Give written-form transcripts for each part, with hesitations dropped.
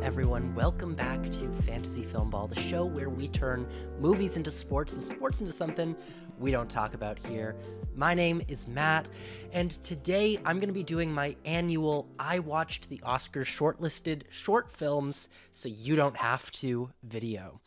everyone. Welcome back to Fantasy Filmball, the show where we turn movies into sports and sports into something we don't talk about here. My name is Matt, and today I'm going to be doing my annual I Watched the Oscars Shortlisted Short Films So You Don't Have to video.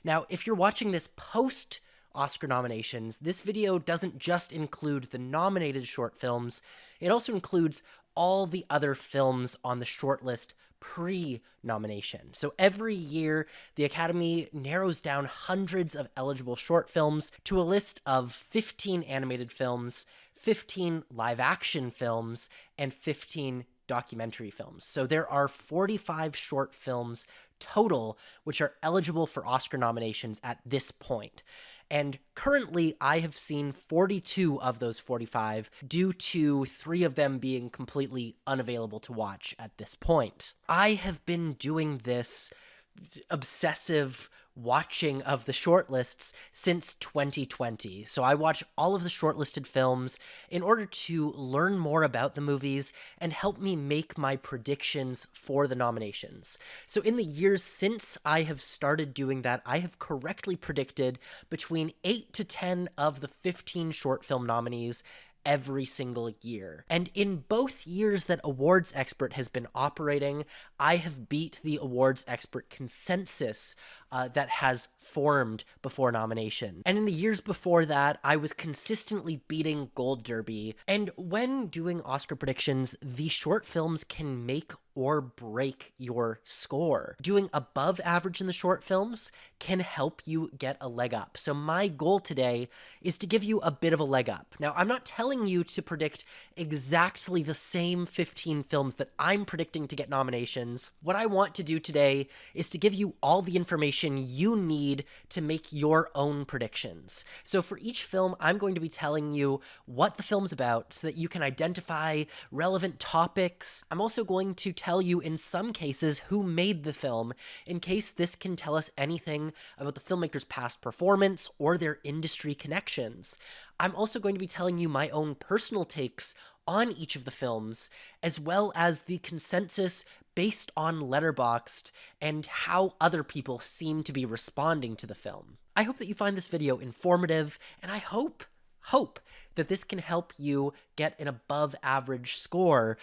Now, if you're watching this post Oscar nominations, this video doesn't just include the nominated short films, it also includes all the other films on the shortlist pre-nomination. So every year, the Academy narrows down hundreds of eligible short films to a list of 15 animated films, 15 live-action films, and 15 documentary films. So there are 45 short films total which are eligible for Oscar nominations at this point. And currently, I have seen 42 of those 45 due to 3 of them being completely unavailable to watch at this point. I have been doing this obsessive watching of the shortlists since 2020. So I watch all of the shortlisted films in order to learn more about the movies and help me make my predictions for the nominations. So in the years since I have started doing that, I have correctly predicted between 8 to 10 of the 15 short film nominees every single year. And in both years that Awards Expert has been operating, I have beat the Awards Expert consensus that has formed before nomination. And in the years before that, I was consistently beating Gold Derby. And when doing Oscar predictions, the short films can make or break your score. Doing above average in the short films can help you get a leg up. So my goal today is to give you a bit of a leg up. Now, I'm not telling you to predict exactly the same 15 films that I'm predicting to get nominations. What I want to do today is to give you all the information you need to make your own predictions. So for each film, I'm going to be telling you what the film's about so that you can identify relevant topics. I'm also going to tell you in some cases who made the film, in case this can tell us anything about the filmmaker's past performance or their industry connections. I'm also going to be telling you my own personal takes on each of the films, as well as the consensus based on LETTERBOXD and how other people seem to be responding to the film. I hope that you find this video informative, and I hope that this can help you get an above average score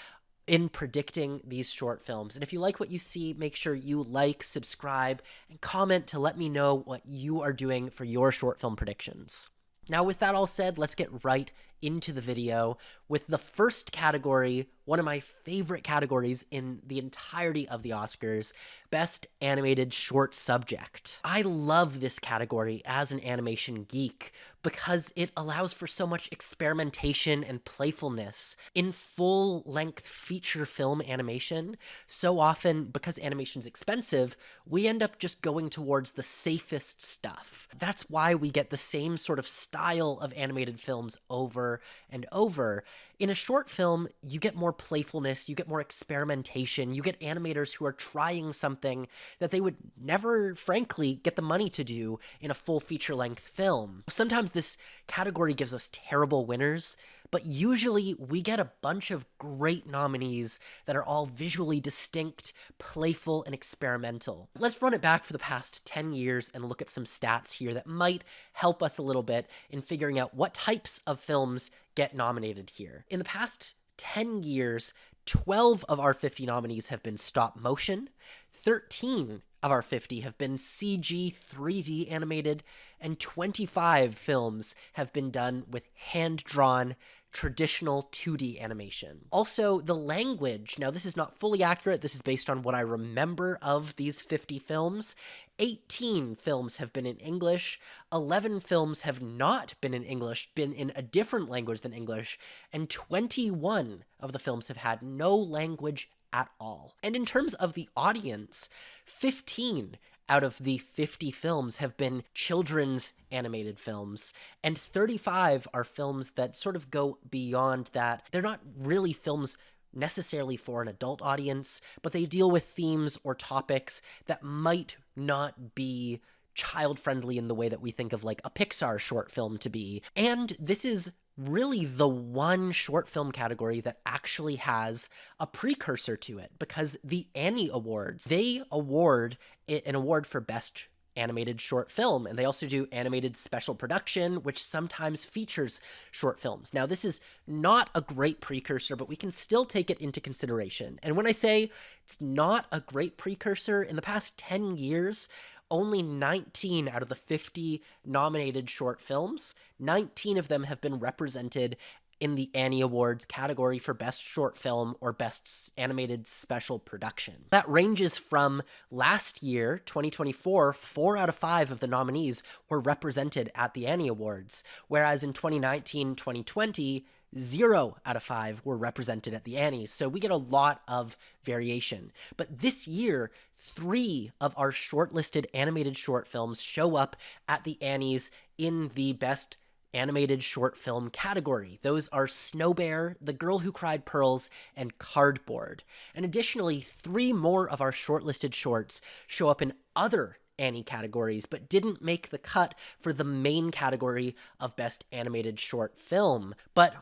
in predicting these short films. And if you like what you see, make sure you like, subscribe, and comment to let me know what you are doing for your short film predictions. Now, with that all said, let's get right into the video with the first category, one of my favorite categories in the entirety of the Oscars, Best Animated Short Subject. I love this category as an animation geek because it allows for so much experimentation and playfulness. In full-length feature film animation, so often, because animation's expensive, we end up just going towards the safest stuff. That's why we get the same sort of style of animated films over and over. In a short film, you get more playfulness, you get more experimentation, you get animators who are trying something that they would never, frankly, get the money to do in a full feature-length film. Sometimes this category gives us terrible winners, but usually we get a bunch of great nominees that are all visually distinct, playful, and experimental. Let's run it back for the past 10 years and look at some stats here that might help us a little bit in figuring out what types of films get nominated here. In the past 10 years, 12 of our 50 nominees have been stop motion, 13 of our 50 have been CG 3D animated, and 25 films have been done with hand-drawn traditional 2D animation. Also, the language, now this is not fully accurate, this is based on what I remember of these 50 films. 18 films have been in English, 11 films have not been in English, been in a different language than English, and 21 of the films have had no language at all. And in terms of the audience, 15 out of the 50 films have been children's animated films, and 35 are films that sort of go beyond that. They're not really films necessarily for an adult audience, but they deal with themes or topics that might not be child-friendly in the way that we think of like a Pixar short film to be. And this is really the one short film category that actually has a precursor to it, because the Annie Awards, they award an award for best animated short film, and they also do animated special production, which sometimes features short films. Now, this is not a great precursor, but we can still take it into consideration. And when I say it's not a great precursor, in the past 10 years, only 19 out of the 50 nominated short films, 19 of them have been represented in the Annie Awards category for Best Short Film or Best Animated Special Production. That ranges from last year, 2024, 4 out of 5 of the nominees were represented at the Annie Awards, whereas in 2019, 2020, 0 out of 5 were represented at the Annies, so we get a lot of variation. But this year, 3 of our shortlisted animated short films show up at the Annies in the Best Animated Short Film category. Those are Snow Bear, The Girl Who Cried Pearls, and Cardboard. And additionally, 3 more of our shortlisted shorts show up in other Annie categories, but didn't make the cut for the main category of Best Animated Short Film. But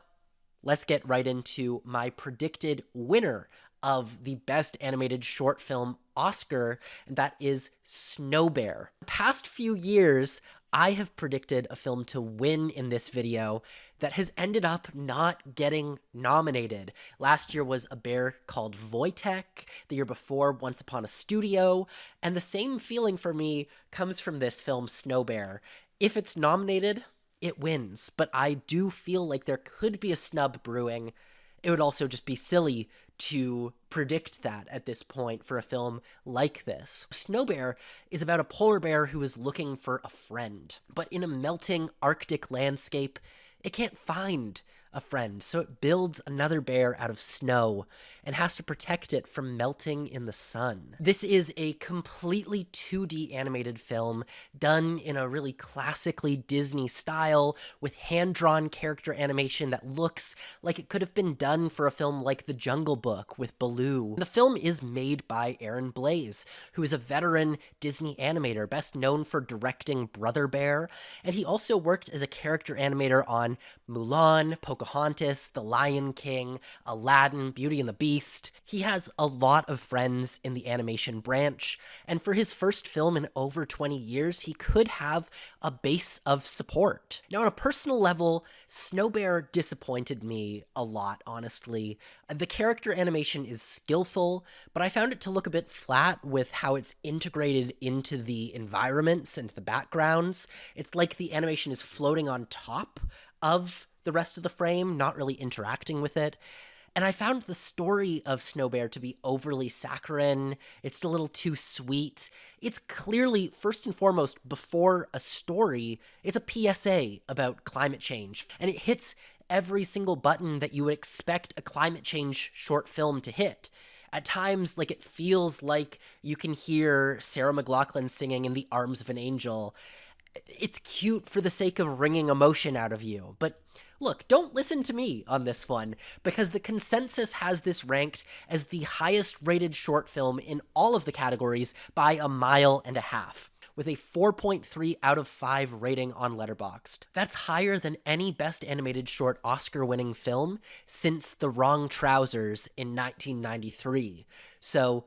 let's get right into my predicted winner of the Best Animated Short Film Oscar, and that is Snow Bear. The past few years, I have predicted a film to win in this video that has ended up not getting nominated. Last year was A Bear Called Wojtek, the year before Once Upon a Studio, and the same feeling for me comes from this film, Snow Bear. If it's nominated, it wins, but I do feel like there could be a snub brewing. It would also just be silly to predict that at this point for a film like this. Snow Bear is about a polar bear who is looking for a friend, but in a melting Arctic landscape, it can't find a friend, so it builds another bear out of snow and has to protect it from melting in the sun. This is a completely 2D animated film done in a really classically Disney style with hand-drawn character animation that looks like it could have been done for a film like The Jungle Book with Baloo. The film is made by Aaron Blaise, who is a veteran Disney animator, best known for directing Brother Bear, and he also worked as a character animator on Mulan, Pocahontas, The Lion King, Aladdin, Beauty and the Beast. He has a lot of friends in the animation branch, and for his first film in over 20 years, he could have a base of support. Now, on a personal level, Snow Bear disappointed me a lot, honestly. The character animation is skillful, but I found it to look a bit flat with how it's integrated into the environments and the backgrounds. It's like the animation is floating on top of the rest of the frame, not really interacting with it. And I found the story of Snow Bear to be overly saccharine. It's a little too sweet. It's clearly, first and foremost, before a story, it's a PSA about climate change. And it hits every single button that you would expect a climate change short film to hit. At times, like, it feels like you can hear Sarah McLachlan singing In the Arms of an Angel. It's cute for the sake of wringing emotion out of you, but look, don't listen to me on this one, because the consensus has this ranked as the highest rated short film in all of the categories by a mile and a half, with a 4.3 out of 5 rating on Letterboxd. That's higher than any Best Animated Short Oscar-winning film since The Wrong Trousers in 1993. So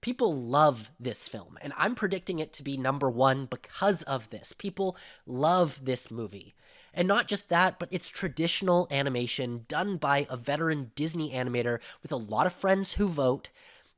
people love this film, and I'm predicting it to be number 1 because of this. People love this movie. And not just that, but it's traditional animation done by a veteran Disney animator with a lot of friends who vote.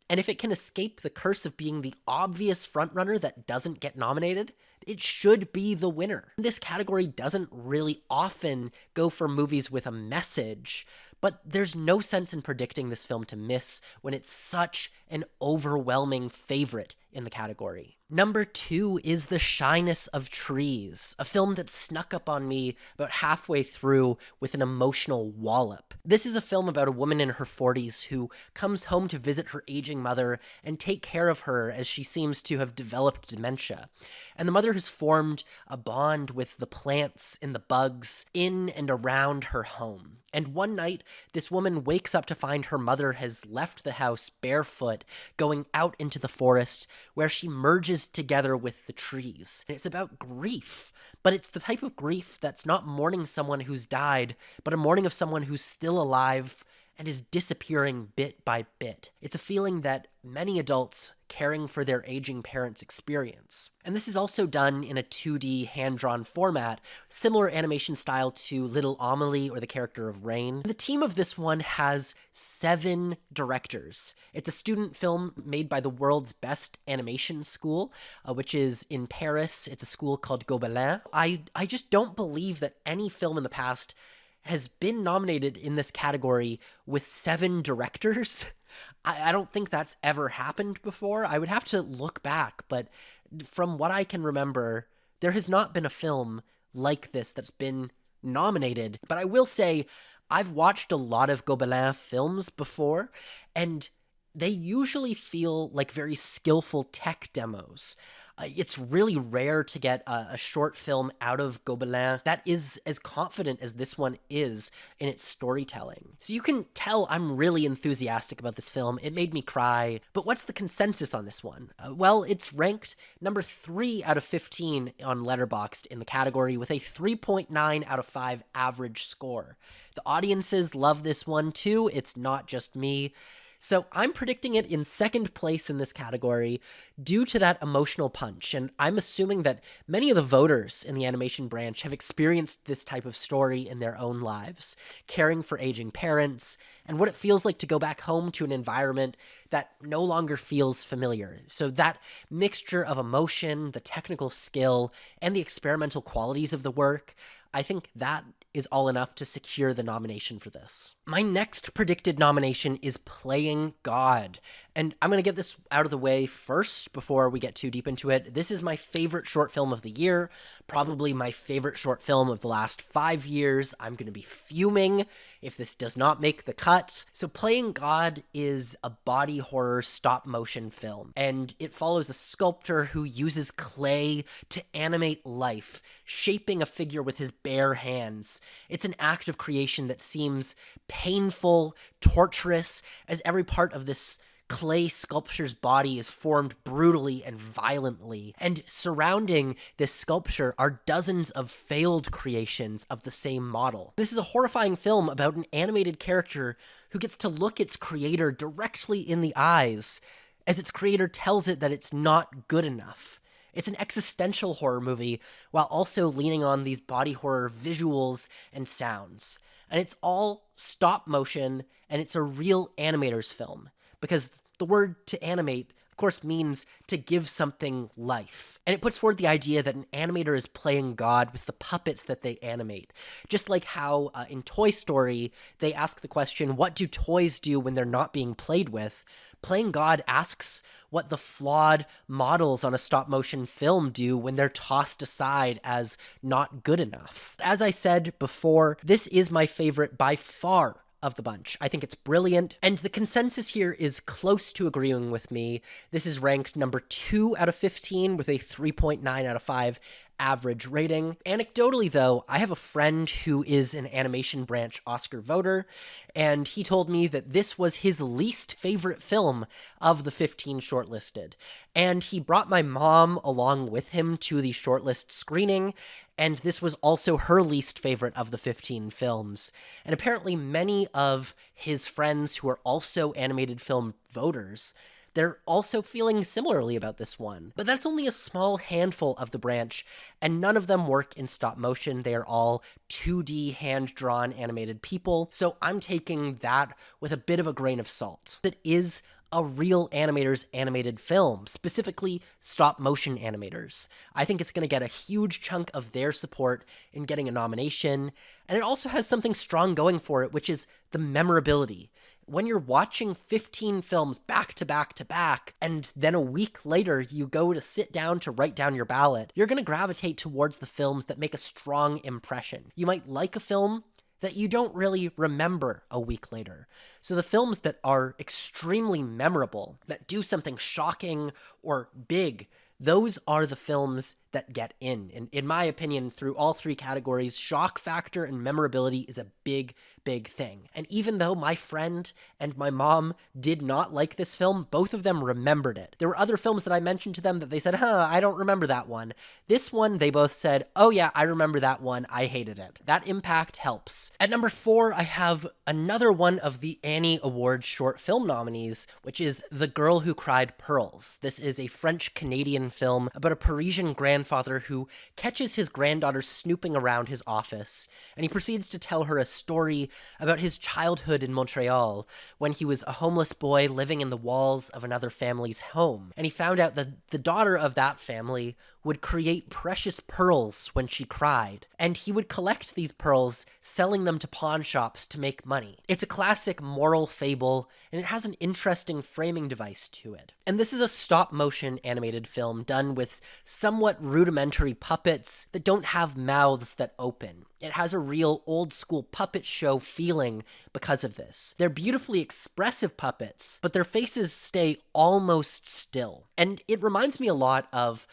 And if it can escape the curse of being the obvious frontrunner that doesn't get nominated, it should be the winner. This category doesn't really often go for movies with a message, but there's no sense in predicting this film to miss when it's such an overwhelming favorite in the category. Number 2 is The Shyness of Trees, a film that snuck up on me about halfway through with an emotional wallop. This is a film about a woman in her 40s who comes home to visit her aging mother and take care of her as she seems to have developed dementia. And the mother has formed a bond with the plants and the bugs in and around her home. And one night, this woman wakes up to find her mother has left the house barefoot, going out into the forest, where she merges together with the trees. And it's about grief, but it's the type of grief that's not mourning someone who's died, but a mourning of someone who's still alive and is disappearing bit by bit. It's a feeling that many adults caring for their aging parents experience. And this is also done in a 2D hand-drawn format, similar animation style to Little Amelie or The Character of Rain. The team of this one has 7 directors. It's a student film made by the world's best animation school, which is in Paris. It's a school called Gobelin. I just don't believe that any film in the past has been nominated in this category with 7 directors. I don't think that's ever happened before. I would have to look back, but from what I can remember, there has not been a film like this that's been nominated. But I will say, I've watched a lot of Gobelin films before, and they usually feel like very skillful tech demos. It's really rare to get a short film out of Gobelin that is as confident as this one is in its storytelling. So you can tell I'm really enthusiastic about this film. It made me cry. But what's the consensus on this one? Well, it's ranked number 3 out of 15 on LETTERBOXD in the category with a 3.9 out of 5 average score. The audiences love this one too. It's not just me. So I'm predicting it in second place in this category due to that emotional punch, and I'm assuming that many of the voters in the animation branch have experienced this type of story in their own lives, caring for aging parents, and what it feels like to go back home to an environment that no longer feels familiar. So that mixture of emotion, the technical skill, and the experimental qualities of the work, I think that is all enough to secure the nomination for this. My next predicted nomination is Playing God. And I'm going to get this out of the way first before we get too deep into it. This is my favorite short film of the year, probably my favorite short film of the last 5 years. I'm going to be fuming if this does not make the cut. So Playing God is a body horror stop motion film, and it follows a sculptor who uses clay to animate life, shaping a figure with his bare hands. It's an act of creation that seems painful, torturous, as every part of this clay sculpture's body is formed brutally and violently. And surrounding this sculpture are dozens of failed creations of the same model. This is a horrifying film about an animated character who gets to look its creator directly in the eyes as its creator tells it that it's not good enough. It's an existential horror movie while also leaning on these body horror visuals and sounds. And it's all stop motion, and it's a real animator's film, because the word to animate, of course, means to give something life. And it puts forward the idea that an animator is playing God with the puppets that they animate. Just like how in Toy Story, they ask the question, what do toys do when they're not being played with? Playing God asks what the flawed models on a stop-motion film do when they're tossed aside as not good enough. As I said before, this is my favorite by far of the bunch. I think it's brilliant, and the consensus here is close to agreeing with me. This is ranked number 2 out of 15 with a 3.9 out of 5 average rating. Anecdotally, though, I have a friend who is an animation branch Oscar voter, and he told me that this was his least favorite film of the 15 shortlisted. And he brought my mom along with him to the shortlist screening, and this was also her least favorite of the 15 films. And apparently many of his friends who are also animated film voters, they're also feeling similarly about this one. But that's only a small handful of the branch, and none of them work in stop motion. They are all 2D hand-drawn animated people, so I'm taking that with a bit of a grain of salt. It is a real animator's animated film, specifically stop-motion animators. I think it's going to get a huge chunk of their support in getting a nomination, and it also has something strong going for it, which is the memorability. When you're watching 15 films back to back to back, and then a week later you go to sit down to write down your ballot, you're going to gravitate towards the films that make a strong impression. You might like a film that you don't really remember a week later. So the films that are extremely memorable, that do something shocking or big, those are the films that get in. And in my opinion, through all three categories, shock factor and memorability is a big thing. And even though my friend and my mom did not like this film, both of them remembered it. There were other films that I mentioned to them that they said, I don't remember that one. This one, they both said, oh yeah, I remember that one. I hated it. That impact helps. At number 4, I have another one of the Annie Awards short film nominees, which is The Girl Who Cried Pearls. This is a French-Canadian film about a Parisian grandfather who catches his granddaughter snooping around his office, and he proceeds to tell her a story about his childhood in Montreal when he was a homeless boy living in the walls of another family's home. And he found out that the daughter of that family would create precious pearls when she cried, and he would collect these pearls, selling them to pawn shops to make money. It's a classic moral fable, and it has an interesting framing device to it. And this is a stop-motion animated film done with somewhat rudimentary puppets that don't have mouths that open. It has a real old-school puppet show feeling because of this. They're beautifully expressive puppets, but their faces stay almost still. And it reminds me a lot of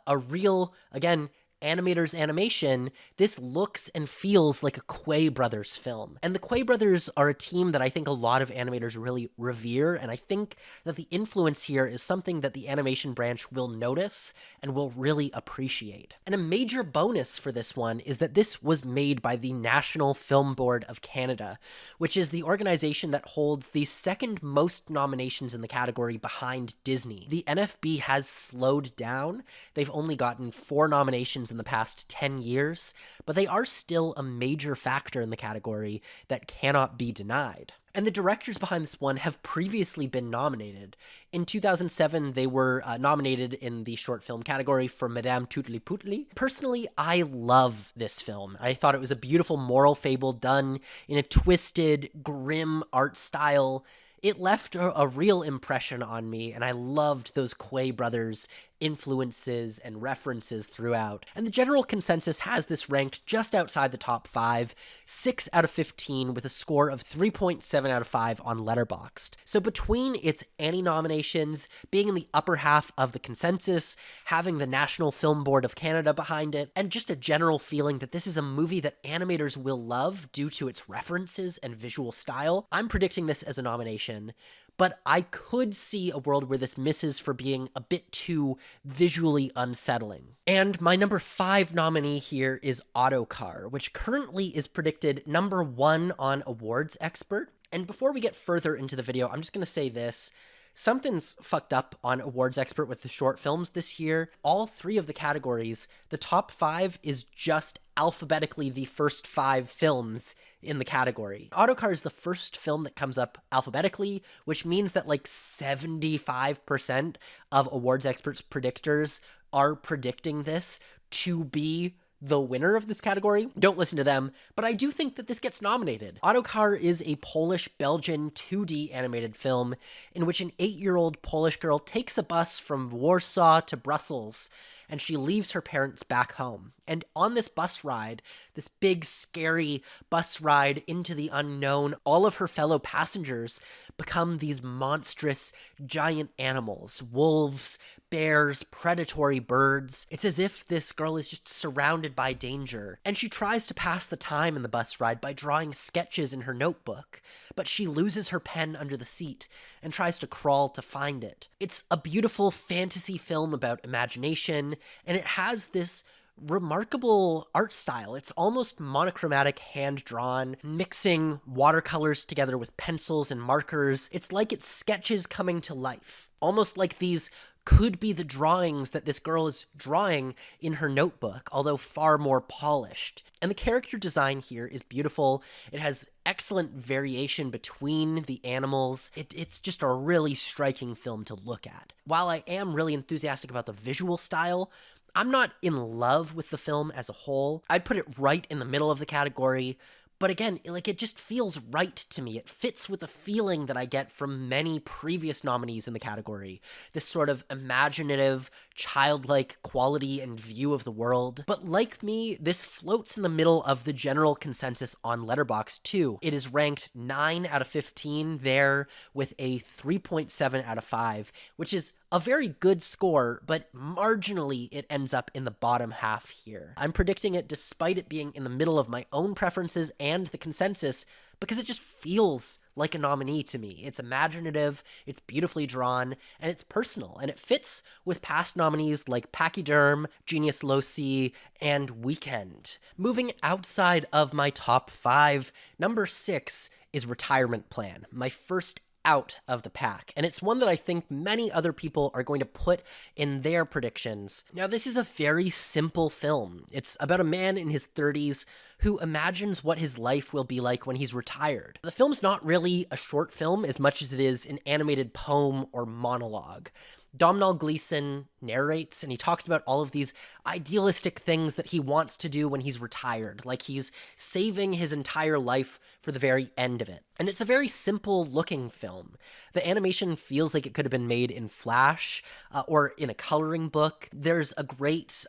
a real, again, animator's animation. This looks and feels like a Quay Brothers film. And the Quay Brothers are a team that I think a lot of animators really revere, and I think that the influence here is something that the animation branch will notice and will really appreciate. And a major bonus for this one is that this was made by the National Film Board of Canada, which is the organization that holds the second most nominations in the category behind Disney. The NFB has slowed down. They've only gotten 4 nominations in the past 10 years, but they are still a major factor in the category that cannot be denied. And the directors behind this one have previously been nominated. In 2007, they were nominated in the short film category for Madame Tootly-Pootly. Personally, I love this film. I thought it was a beautiful moral fable done in a twisted, grim art style. It left a real impression on me, and I loved those Quay Brothers influences and references throughout. And the general consensus has this ranked just outside the top 5, 6 out of 15, with a score of 3.7 out of 5 on LETTERBOXD. So between its Annie nominations, being in the upper half of the consensus, having the National Film Board of Canada behind it, and just a general feeling that this is a movie that animators will love due to its references and visual style, I'm predicting this as a nomination. But I could see a world where this misses for being a bit too visually unsettling. And my number 5 nominee here is Autocar, which currently is predicted number 1 on Awards Expert. And before we get further into the video, I'm just going to say this. Something's fucked up on Awards Expert with the short films this year. All 3 of the categories, the top 5 is just alphabetically the first 5 films in the category. Autocar is the first film that comes up alphabetically, which means that like 75% of Awards Expert's predictors are predicting this to be the winner of this category. Don't listen to them, but I do think that this gets nominated. Autocar is a Polish-Belgian 2D animated film in which an 8-year-old Polish girl takes a bus from Warsaw to Brussels, and she leaves her parents back home. And on this bus ride, this big, scary bus ride into the unknown, all of her fellow passengers become these monstrous, giant animals. Wolves, bears, predatory birds. It's as if this girl is just surrounded by danger. And she tries to pass the time in the bus ride by drawing sketches in her notebook, but she loses her pen under the seat and tries to crawl to find it. It's a beautiful fantasy film about imagination, and it has this remarkable art style. It's almost monochromatic, hand-drawn, mixing watercolors together with pencils and markers. It's like it's sketches coming to life. Almost like these could be the drawings that this girl is drawing in her notebook, although far more polished. And the character design here is beautiful. It has excellent variation between the animals. It's just a really striking film to look at. While I am really enthusiastic about the visual style, I'm not in love with the film as a whole. I'd put it right in the middle of the category, But again, like, it just feels right to me. It fits with the feeling that I get from many previous nominees in the category. This sort of imaginative, childlike quality and view of the world. But like me, this floats in the middle of the general consensus on Letterboxd too. It is ranked 9 out of 15 there with a 3.7 out of 5, which is a very good score, but marginally it ends up in the bottom half here. I'm predicting it despite it being in the middle of my own preferences and the consensus, because it just feels like a nominee to me. It's imaginative, it's beautifully drawn, and it's personal, and it fits with past nominees like Pachyderm, Genius Loci, and Weekend. Moving outside of my top 5, number 6 is Retirement Plan, my first out of the pack, and it's one that I think many other people are going to put in their predictions. Now, this is a very simple film. It's about a man in his 30s who imagines what his life will be like when he's retired. The film's not really a short film as much as it is an animated poem or monologue. Domhnall Gleeson narrates, and he talks about all of these idealistic things that he wants to do when he's retired, like he's saving his entire life for the very end of it. And it's a very simple looking film. The animation feels like it could have been made in Flash or in a coloring book. There's a great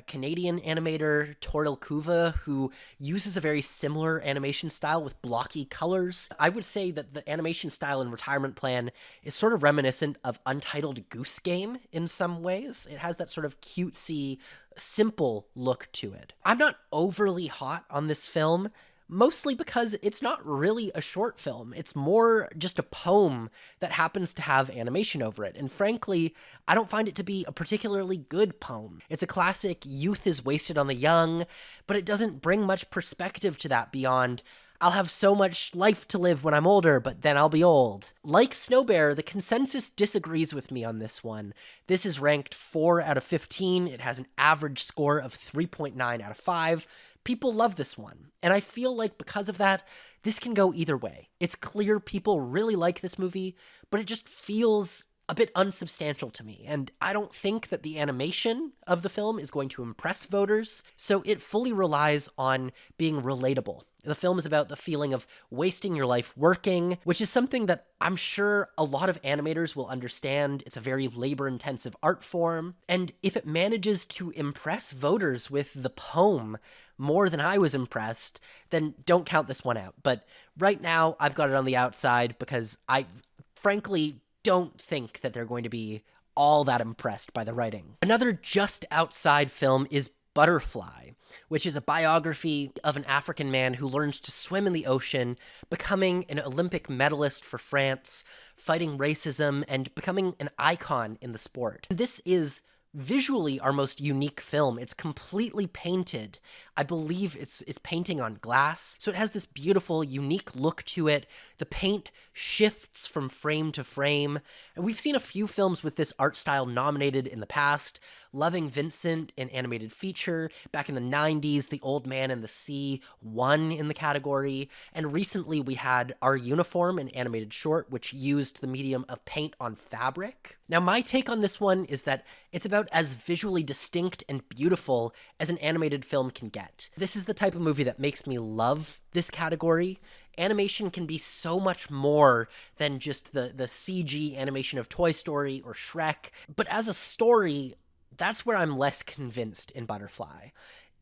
Canadian animator, Toril Kuva, who uses a very similar animation style with blocky colors. I would say that the animation style in Retirement Plan is sort of reminiscent of Untitled Goose Game in some ways. It has that sort of cutesy, simple look to it. I'm not overly hot on this film, mostly because it's not really a short film. It's more just a poem that happens to have animation over it. And frankly, I don't find it to be a particularly good poem. It's a classic youth is wasted on the young, but it doesn't bring much perspective to that beyond, I'll have so much life to live when I'm older, but then I'll be old. Like Snow Bear, the consensus disagrees with me on this one. This is ranked 4 out of 15. It has an average score of 3.9 out of 5. People love this one, and I feel like because of that, this can go either way. It's clear people really like this movie, but it just feels a bit unsubstantial to me, and I don't think that the animation of the film is going to impress voters, so it fully relies on being relatable. The film is about the feeling of wasting your life working, which is something that I'm sure a lot of animators will understand. It's a very labor-intensive art form, and if it manages to impress voters with the poem more than I was impressed, then don't count this one out. But right now, I've got it on the outside because I frankly don't think that they're going to be all that impressed by the writing. Another just outside film is Butterfly, which is a biography of an African man who learns to swim in the ocean, becoming an Olympic medalist for France, fighting racism, and becoming an icon in the sport. This is visually our most unique film. It's completely painted. I believe it's painting on glass. So it has this beautiful, unique look to it. The paint shifts from frame to frame. And we've seen a few films with this art style nominated in the past. Loving Vincent, an animated feature. Back in the 90s, The Old Man and the Sea won in the category. And recently we had Our Uniform, an animated short, which used the medium of paint on fabric. Now, my take on this one is that it's about as visually distinct and beautiful as an animated film can get. This is the type of movie that makes me love this category. Animation can be so much more than just the CG animation of Toy Story or Shrek. But as a story, that's where I'm less convinced in Butterfly.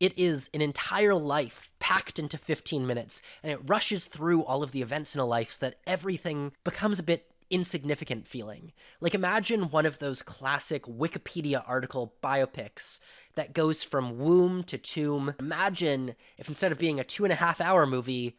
It is an entire life packed into 15 minutes, and it rushes through all of the events in a life so that everything becomes a bit insignificant feeling. Like, imagine one of those classic Wikipedia article biopics that goes from womb to tomb. Imagine if instead of being a 2.5-hour movie,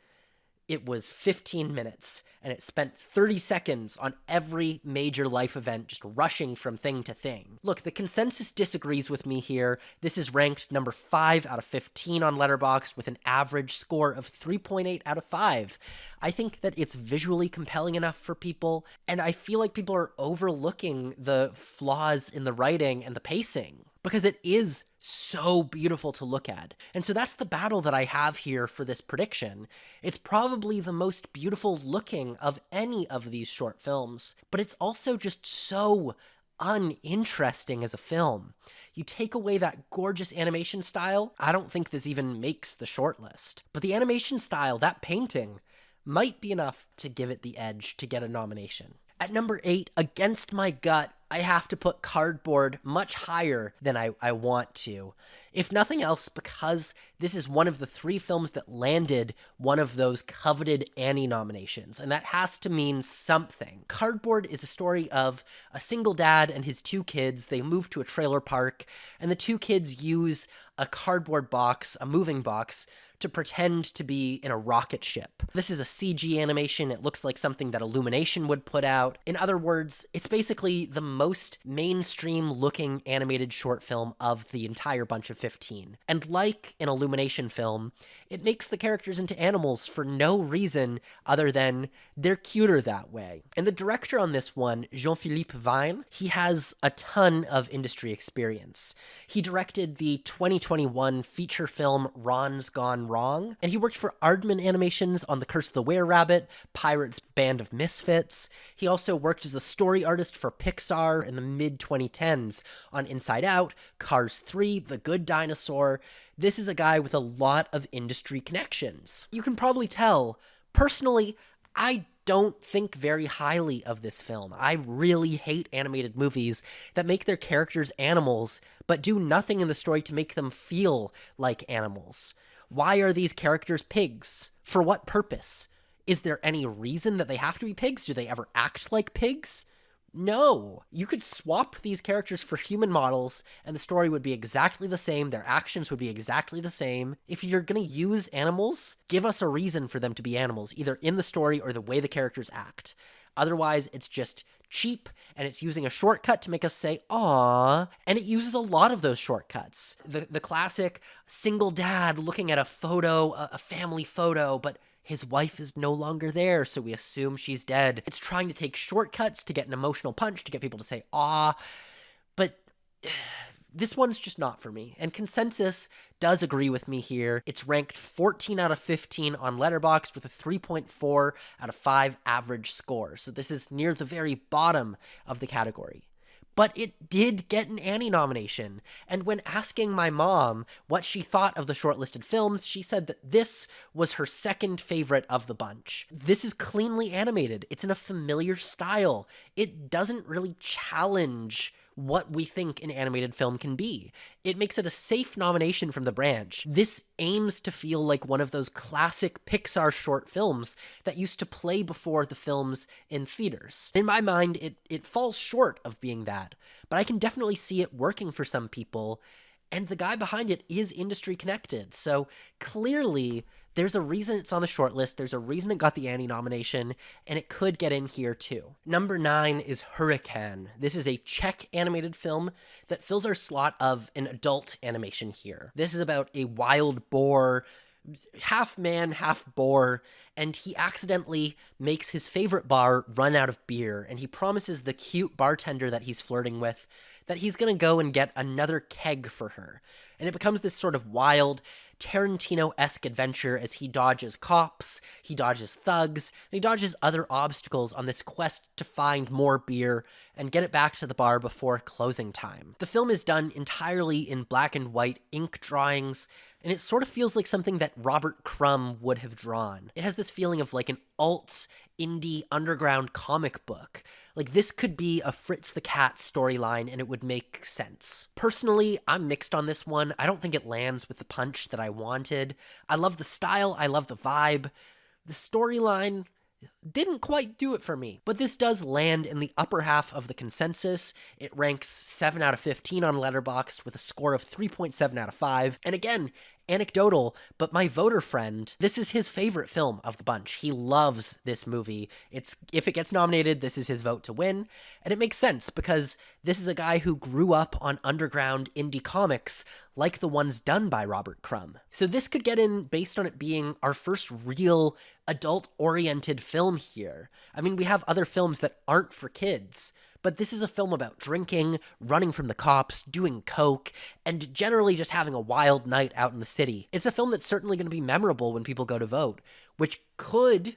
it was 15 minutes, and it spent 30 seconds on every major life event, just rushing from thing to thing. Look, the consensus disagrees with me here. This is ranked number 5 out of 15 on Letterboxd with an average score of 3.8 out of 5. I think that it's visually compelling enough for people, and I feel like people are overlooking the flaws in the writing and the pacing, because it is so beautiful to look at. And so that's the battle that I have here for this prediction. It's probably the most beautiful looking of any of these short films, but it's also just so uninteresting as a film. You take away that gorgeous animation style, I don't think this even makes the shortlist. But the animation style, that painting, might be enough to give it the edge to get a nomination. At number 8, against my gut, I have to put Cardboard much higher than I want to. If nothing else, because this is one of the 3 films that landed one of those coveted Annie nominations, and that has to mean something. Cardboard is a story of a single dad and his 2 kids. They move to a trailer park, and the 2 kids use a cardboard box, a moving box, to pretend to be in a rocket ship. This is a CG animation. It looks like something that Illumination would put out. In other words, it's basically the most mainstream looking animated short film of the entire bunch of 15. And like an Illumination film, it makes the characters into animals for no reason other than they're cuter that way. And the director on this one, Jean-Philippe Vine, he has a ton of industry experience. He directed the 2021 feature film Ron's Gone Wrong, and he worked for Aardman Animations on The Curse of the Were-Rabbit, Pirates Band of Misfits. He also worked as a story artist for Pixar in the mid-2010s on Inside Out, Cars 3, The Good Dinosaur. This is a guy with a lot of industry connections. You can probably tell, personally, I don't think very highly of this film. I really hate animated movies that make their characters animals, but do nothing in the story to make them feel like animals. Why are these characters pigs? For what purpose? Is there any reason that they have to be pigs? Do they ever act like pigs? No. You could swap these characters for human models, and the story would be exactly the same, their actions would be exactly the same. If you're gonna use animals, give us a reason for them to be animals, either in the story or the way the characters act. Otherwise, it's just cheap, and it's using a shortcut to make us say, "Aww," and it uses a lot of those shortcuts. The classic single dad looking at a photo, a family photo, but his wife is no longer there, so we assume she's dead. It's trying to take shortcuts to get an emotional punch, to get people to say, "Aw," but this one's just not for me. And Consensus does agree with me here. It's ranked 14 out of 15 on Letterboxd with a 3.4 out of 5 average score. So this is near the very bottom of the category. But it did get an Annie nomination. And when asking my mom what she thought of the shortlisted films, she said that this was her second favorite of the bunch. This is cleanly animated. It's in a familiar style. It doesn't really challenge what we think an animated film can be. It makes it a safe nomination from the branch. This aims to feel like one of those classic Pixar short films that used to play before the films in theaters. In my mind, it falls short of being that, but I can definitely see it working for some people, and the guy behind it is industry connected, so clearly there's a reason it's on the shortlist, there's a reason it got the Annie nomination, and it could get in here too. Number 9 is Hurricane. This is a Czech animated film that fills our slot of an adult animation here. This is about a wild boar, half man, half boar, and he accidentally makes his favorite bar run out of beer, and he promises the cute bartender that he's flirting with that he's gonna go and get another keg for her. And it becomes this sort of wild, Tarantino-esque adventure as he dodges cops, he dodges thugs, and he dodges other obstacles on this quest to find more beer and get it back to the bar before closing time. The film is done entirely in black and white ink drawings, and it sort of feels like something that Robert Crumb would have drawn. It has this feeling of like an alt indie underground comic book. Like this could be a Fritz the Cat storyline and it would make sense. Personally, I'm mixed on this one. I don't think it lands with the punch that I wanted. I love the style, I love the vibe. The storyline didn't quite do it for me, but this does land in the upper half of the consensus. It ranks 7 out of 15 on Letterboxd with a score of 3.7 out of 5. And again, anecdotal, but my voter friend, this is his favorite film of the bunch. He loves this movie. If it gets nominated, this is his vote to win. And it makes sense because this is a guy who grew up on underground indie comics like the ones done by Robert Crumb. So this could get in based on it being our first real adult-oriented film here. I mean, we have other films that aren't for kids, but this is a film about drinking, running from the cops, doing coke, and generally just having a wild night out in the city. It's a film that's certainly going to be memorable when people go to vote, which could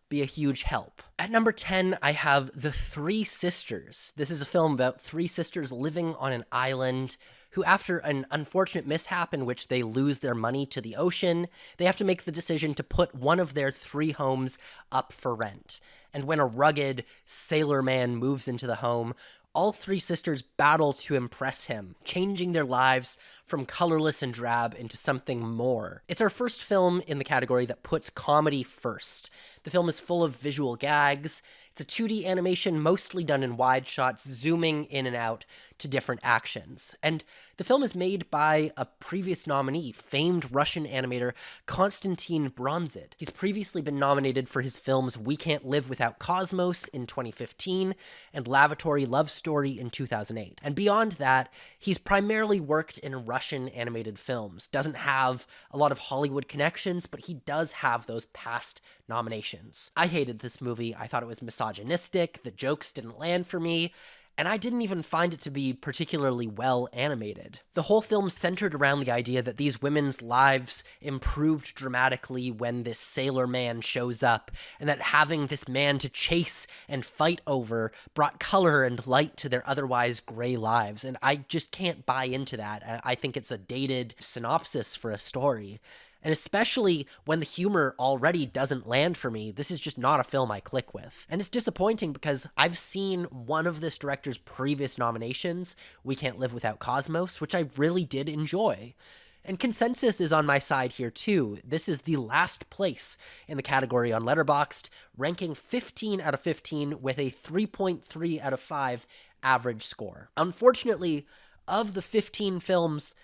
be a huge help. At number 10, I have The Three Sisters. This is a film about three sisters living on an island who, after an unfortunate mishap in which they lose their money to the ocean, they have to make the decision to put one of their three homes up for rent. And when a rugged sailor man moves into the home, all three sisters battle to impress him, changing their lives from colorless and drab into something more. It's our first film in the category that puts comedy first. The film is full of visual gags. It's a 2D animation mostly done in wide shots, zooming in and out to different actions. And the film is made by a previous nominee, famed Russian animator Konstantin Bronzit. He's previously been nominated for his films We Can't Live Without Cosmos in 2015 and Lavatory Love Story in 2008. And beyond that, he's primarily worked in Russian animated films. Doesn't have a lot of Hollywood connections, but he does have those past nominations. I hated this movie. I thought it was misogynistic. The jokes didn't land for me. And I didn't even find it to be particularly well animated. The whole film centered around the idea that these women's lives improved dramatically when this sailor man shows up, and that having this man to chase and fight over brought color and light to their otherwise gray lives. And I just can't buy into that. I think it's a dated synopsis for a story. And especially when the humor already doesn't land for me, this is just not a film I click with. And it's disappointing because I've seen one of this director's previous nominations, We Can't Live Without Cosmos, which I really did enjoy. And consensus is on my side here too. This is the last place in the category on Letterboxd, ranking 15 out of 15 with a 3.3 out of 5 average score. Unfortunately, of the 15 films,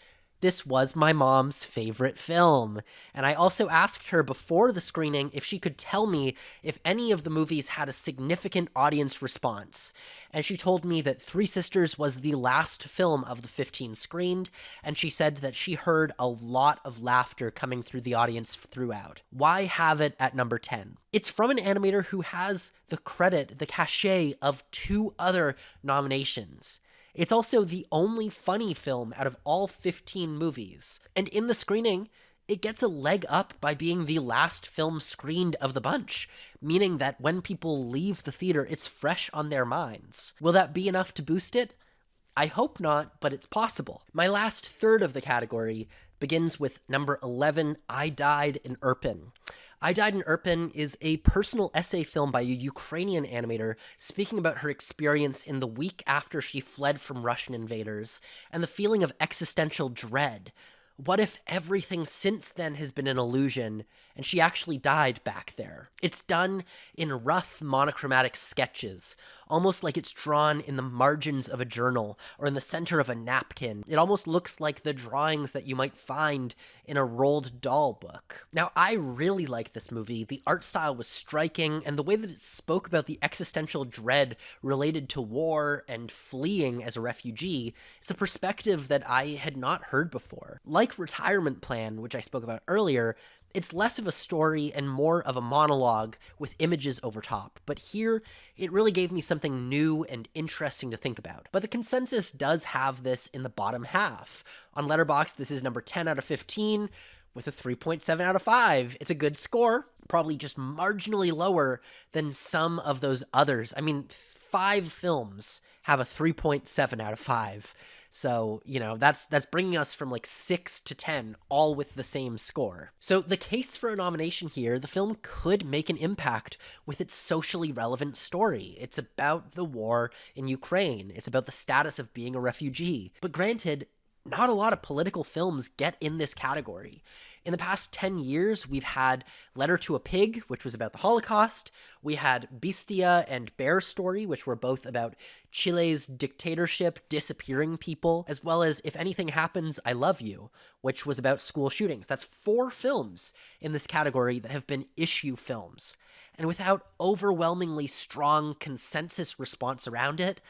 this was my mom's favorite film, and I also asked her before the screening if she could tell me if any of the movies had a significant audience response, and she told me that Three Sisters was the last film of the 15 screened, and she said that she heard a lot of laughter coming through the audience throughout. Why have it at number 10? It's from an animator who has the credit, the cachet of 2 other nominations. It's also the only funny film out of all 15 movies. And in the screening, it gets a leg up by being the last film screened of the bunch, meaning that when people leave the theater, it's fresh on their minds. Will that be enough to boost it? I hope not, but it's possible. My last third of the category begins with number 11, I Died in Irpin. I Died in Irpin is a personal essay film by a Ukrainian animator speaking about her experience in the week after she fled from Russian invaders and the feeling of existential dread. What if everything since then has been an illusion and she actually died back there? It's done in rough monochromatic sketches, almost like it's drawn in the margins of a journal or in the center of a napkin. It almost looks like the drawings that you might find in a Roald Dahl book. Now, I really like this movie. The art style was striking, and the way that it spoke about the existential dread related to war and fleeing as a refugee, it's a perspective that I had not heard before. Like Retirement Plan, which I spoke about earlier, it's less of a story and more of a monologue with images over top. But here, it really gave me something new and interesting to think about. But the consensus does have this in the bottom half. On Letterboxd, this is number 10 out of 15 with a 3.7 out of 5. It's a good score, probably just marginally lower than some of those others. I mean, 5 films have a 3.7 out of 5. So, that's bringing us from like 6 to 10, all with the same score. So the case for a nomination here, the film could make an impact with its socially relevant story. It's about the war in Ukraine. It's about the status of being a refugee. But granted, not a lot of political films get in this category. In the past 10 years, we've had Letter to a Pig, which was about the Holocaust. We had Bestia and Bear Story, which were both about Chile's dictatorship disappearing people, as well as If Anything Happens, I Love You, which was about school shootings. That's 4 films in this category that have been issue films. And without overwhelmingly strong consensus response around it,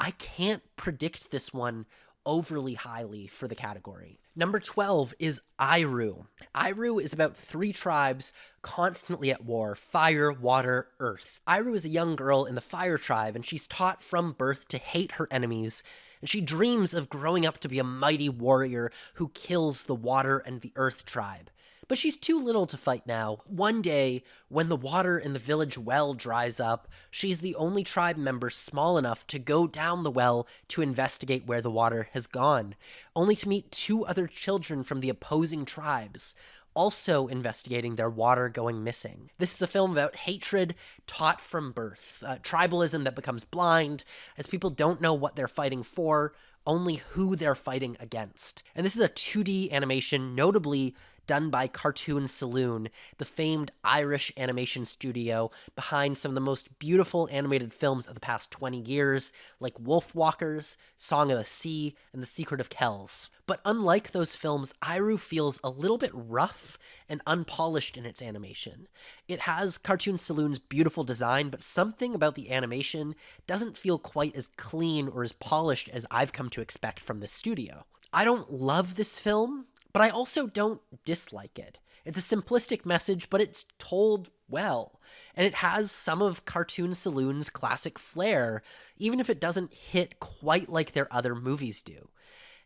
I can't predict this one overly highly for the category. Number 12 is Iru. Iru is about 3 tribes constantly at war: fire, water, earth. Iru is a young girl in the fire tribe, and she's taught from birth to hate her enemies, and she dreams of growing up to be a mighty warrior who kills the water and the earth tribe. but she's too little to fight now. One day, when the water in the village well dries up, she's the only tribe member small enough to go down the well to investigate where the water has gone, only to meet two other children from the opposing tribes, also investigating their water going missing. This is a film about hatred taught from birth, tribalism that becomes blind, as people don't know what they're fighting for, only who they're fighting against. And this is a 2D animation, notably done by Cartoon Saloon, the famed Irish animation studio behind some of the most beautiful animated films of the past 20 years, like Wolfwalkers, Song of the Sea, and The Secret of Kells. But unlike those films, Iru feels a little bit rough and unpolished in its animation. It has Cartoon Saloon's beautiful design, but something about the animation doesn't feel quite as clean or as polished as I've come to expect from this studio. I don't love this film, but I also don't dislike it. It's a simplistic message, but it's told well. And it has some of Cartoon Saloon's classic flair, even if it doesn't hit quite like their other movies do.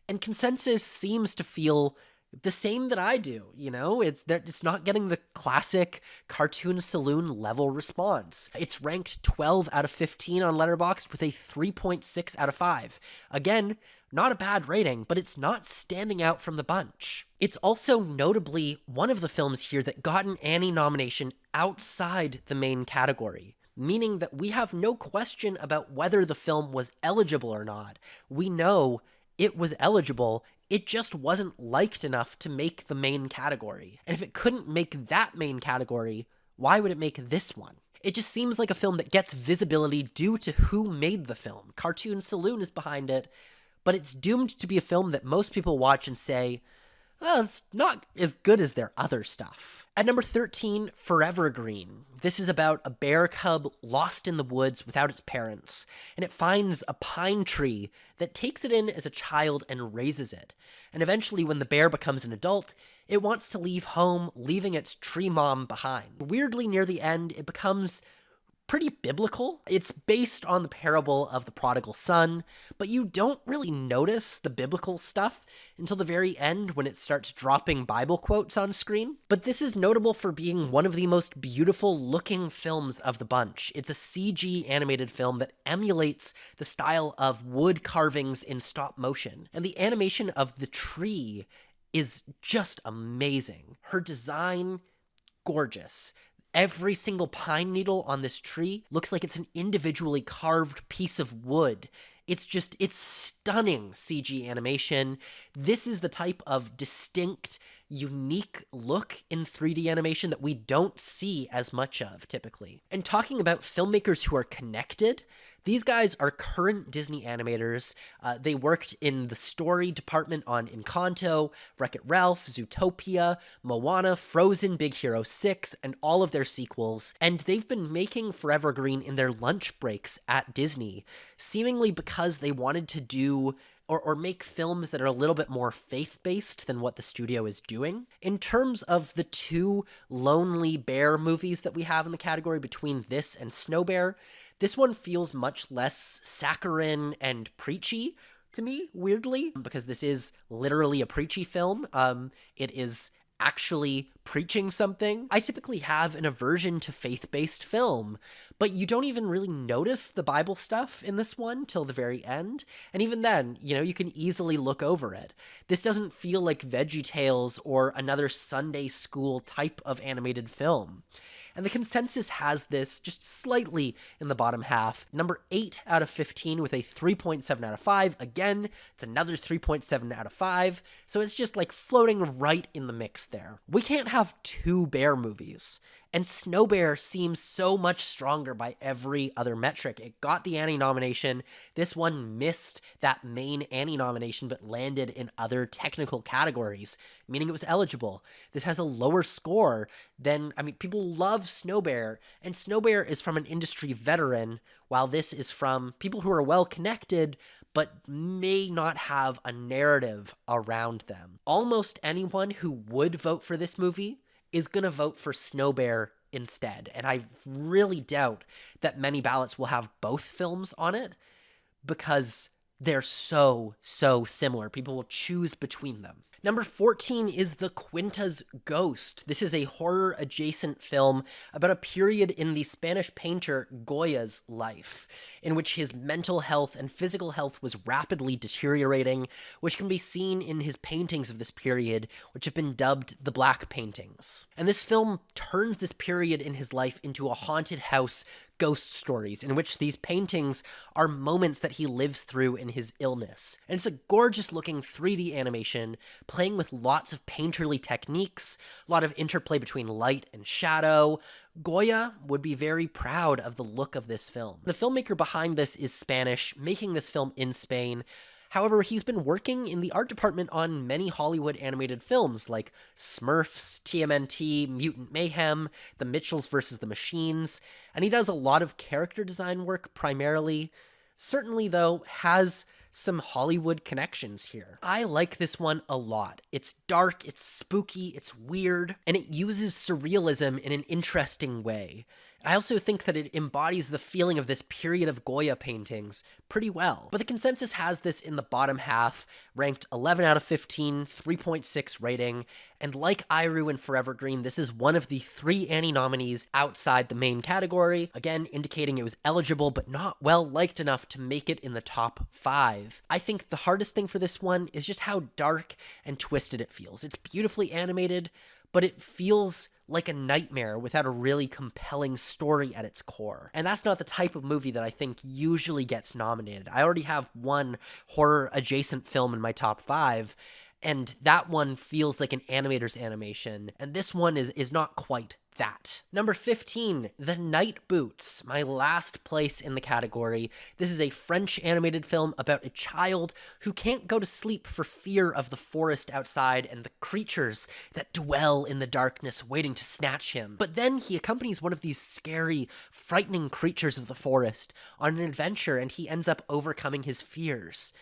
And consensus seems to feel the same that I do, you know? It's not getting the classic Cartoon Saloon level response. It's ranked 12 out of 15 on Letterboxd with a 3.6 out of 5. Again, not a bad rating, but it's not standing out from the bunch. It's also notably one of the films here that got an Annie nomination outside the main category, meaning that we have no question about whether the film was eligible or not. We know it was eligible, it just wasn't liked enough to make the main category. And if it couldn't make that main category, why would it make this one? It just seems like a film that gets visibility due to who made the film. Cartoon Saloon is behind it, but it's doomed to be a film that most people watch and say, well, it's not as good as their other stuff. At number 13, Forever Green. This is about a bear cub lost in the woods without its parents, and it finds a pine tree that takes it in as a child and raises it. And eventually, when the bear becomes an adult, it wants to leave home, leaving its tree mom behind. Weirdly, near the end, it becomes pretty biblical. It's based on the parable of the prodigal son, but you don't really notice the biblical stuff until the very end when it starts dropping Bible quotes on screen. But this is notable for being one of the most beautiful looking films of the bunch. It's a CG animated film that emulates the style of wood carvings in stop motion, and the animation of the tree is just amazing. Her design, gorgeous. Every single pine needle on this tree looks like it's an individually carved piece of wood. It's stunning CG animation. This is the type of distinct, unique look in 3D animation that we don't see as much of typically. And talking about filmmakers who are connected, these guys are current Disney animators. They worked in the story department on Encanto, Wreck-It Ralph, Zootopia, Moana, Frozen, Big Hero 6, and all of their sequels. And they've been making Forever Green in their lunch breaks at Disney, seemingly because they wanted to do or make films that are a little bit more faith-based than what the studio is doing. In terms of the two Lonely Bear movies that we have in the category between this and Snow Bear, this one feels much less saccharine and preachy to me, weirdly, because this is literally a preachy film. It is actually preaching something. I typically have an aversion to faith-based film, but you don't even really notice the Bible stuff in this one till the very end. And even then, you can easily look over it. This doesn't feel like VeggieTales or another Sunday school type of animated film. And the consensus has this just slightly in the bottom half. Number 8 out of 15 with a 3.7 out of 5. Again, it's another 3.7 out of 5. So it's just like floating right in the mix there. We can't have two bear movies. And Snow Bear seems so much stronger by every other metric. It got the Annie nomination. This one missed that main Annie nomination, but landed in other technical categories, meaning it was eligible. This has a lower score than, people love Snow Bear, and Snow Bear is from an industry veteran, while this is from people who are well connected, but may not have a narrative around them. Almost anyone who would vote for this movie is going to vote for Snow Bear instead. And I really doubt that many ballots will have both films on it because they're so similar. People will choose between them. Number 14 is The Quinta's Ghost. This is a horror-adjacent film about a period in the Spanish painter Goya's life, in which his mental health and physical health was rapidly deteriorating, which can be seen in his paintings of this period, which have been dubbed the Black Paintings. And this film turns this period in his life into a haunted house ghost stories, in which these paintings are moments that he lives through in his illness. And it's a gorgeous looking 3D animation, playing with lots of painterly techniques, a lot of interplay between light and shadow. Goya would be very proud of the look of this film. The filmmaker behind this is Spanish, making this film in Spain. However, he's been working in the art department on many Hollywood animated films like Smurfs, TMNT, Mutant Mayhem, The Mitchells vs. the Machines, and he does a lot of character design work primarily. Certainly, though, has some Hollywood connections here. I like this one a lot. It's dark, it's spooky, it's weird, and it uses surrealism in an interesting way. I also think that it embodies the feeling of this period of Goya paintings pretty well. But the consensus has this in the bottom half, ranked 11 out of 15, 3.6 rating, and like Iru and Forever Green, this is one of the 3 Annie nominees outside the main category, again indicating it was eligible but not well liked enough to make it in the top 5. I think the hardest thing for this one is just how dark and twisted it feels. It's beautifully animated, but it feels like a nightmare without a really compelling story at its core. And that's not the type of movie that I think usually gets nominated. I already have one horror-adjacent film in my top 5, and that one feels like an animator's animation, and this one is not quite that. Number 15, The Night Boots, my last place in the category. This is a French animated film about a child who can't go to sleep for fear of the forest outside and the creatures that dwell in the darkness waiting to snatch him. But then he accompanies one of these scary, frightening creatures of the forest on an adventure, and he ends up overcoming his fears.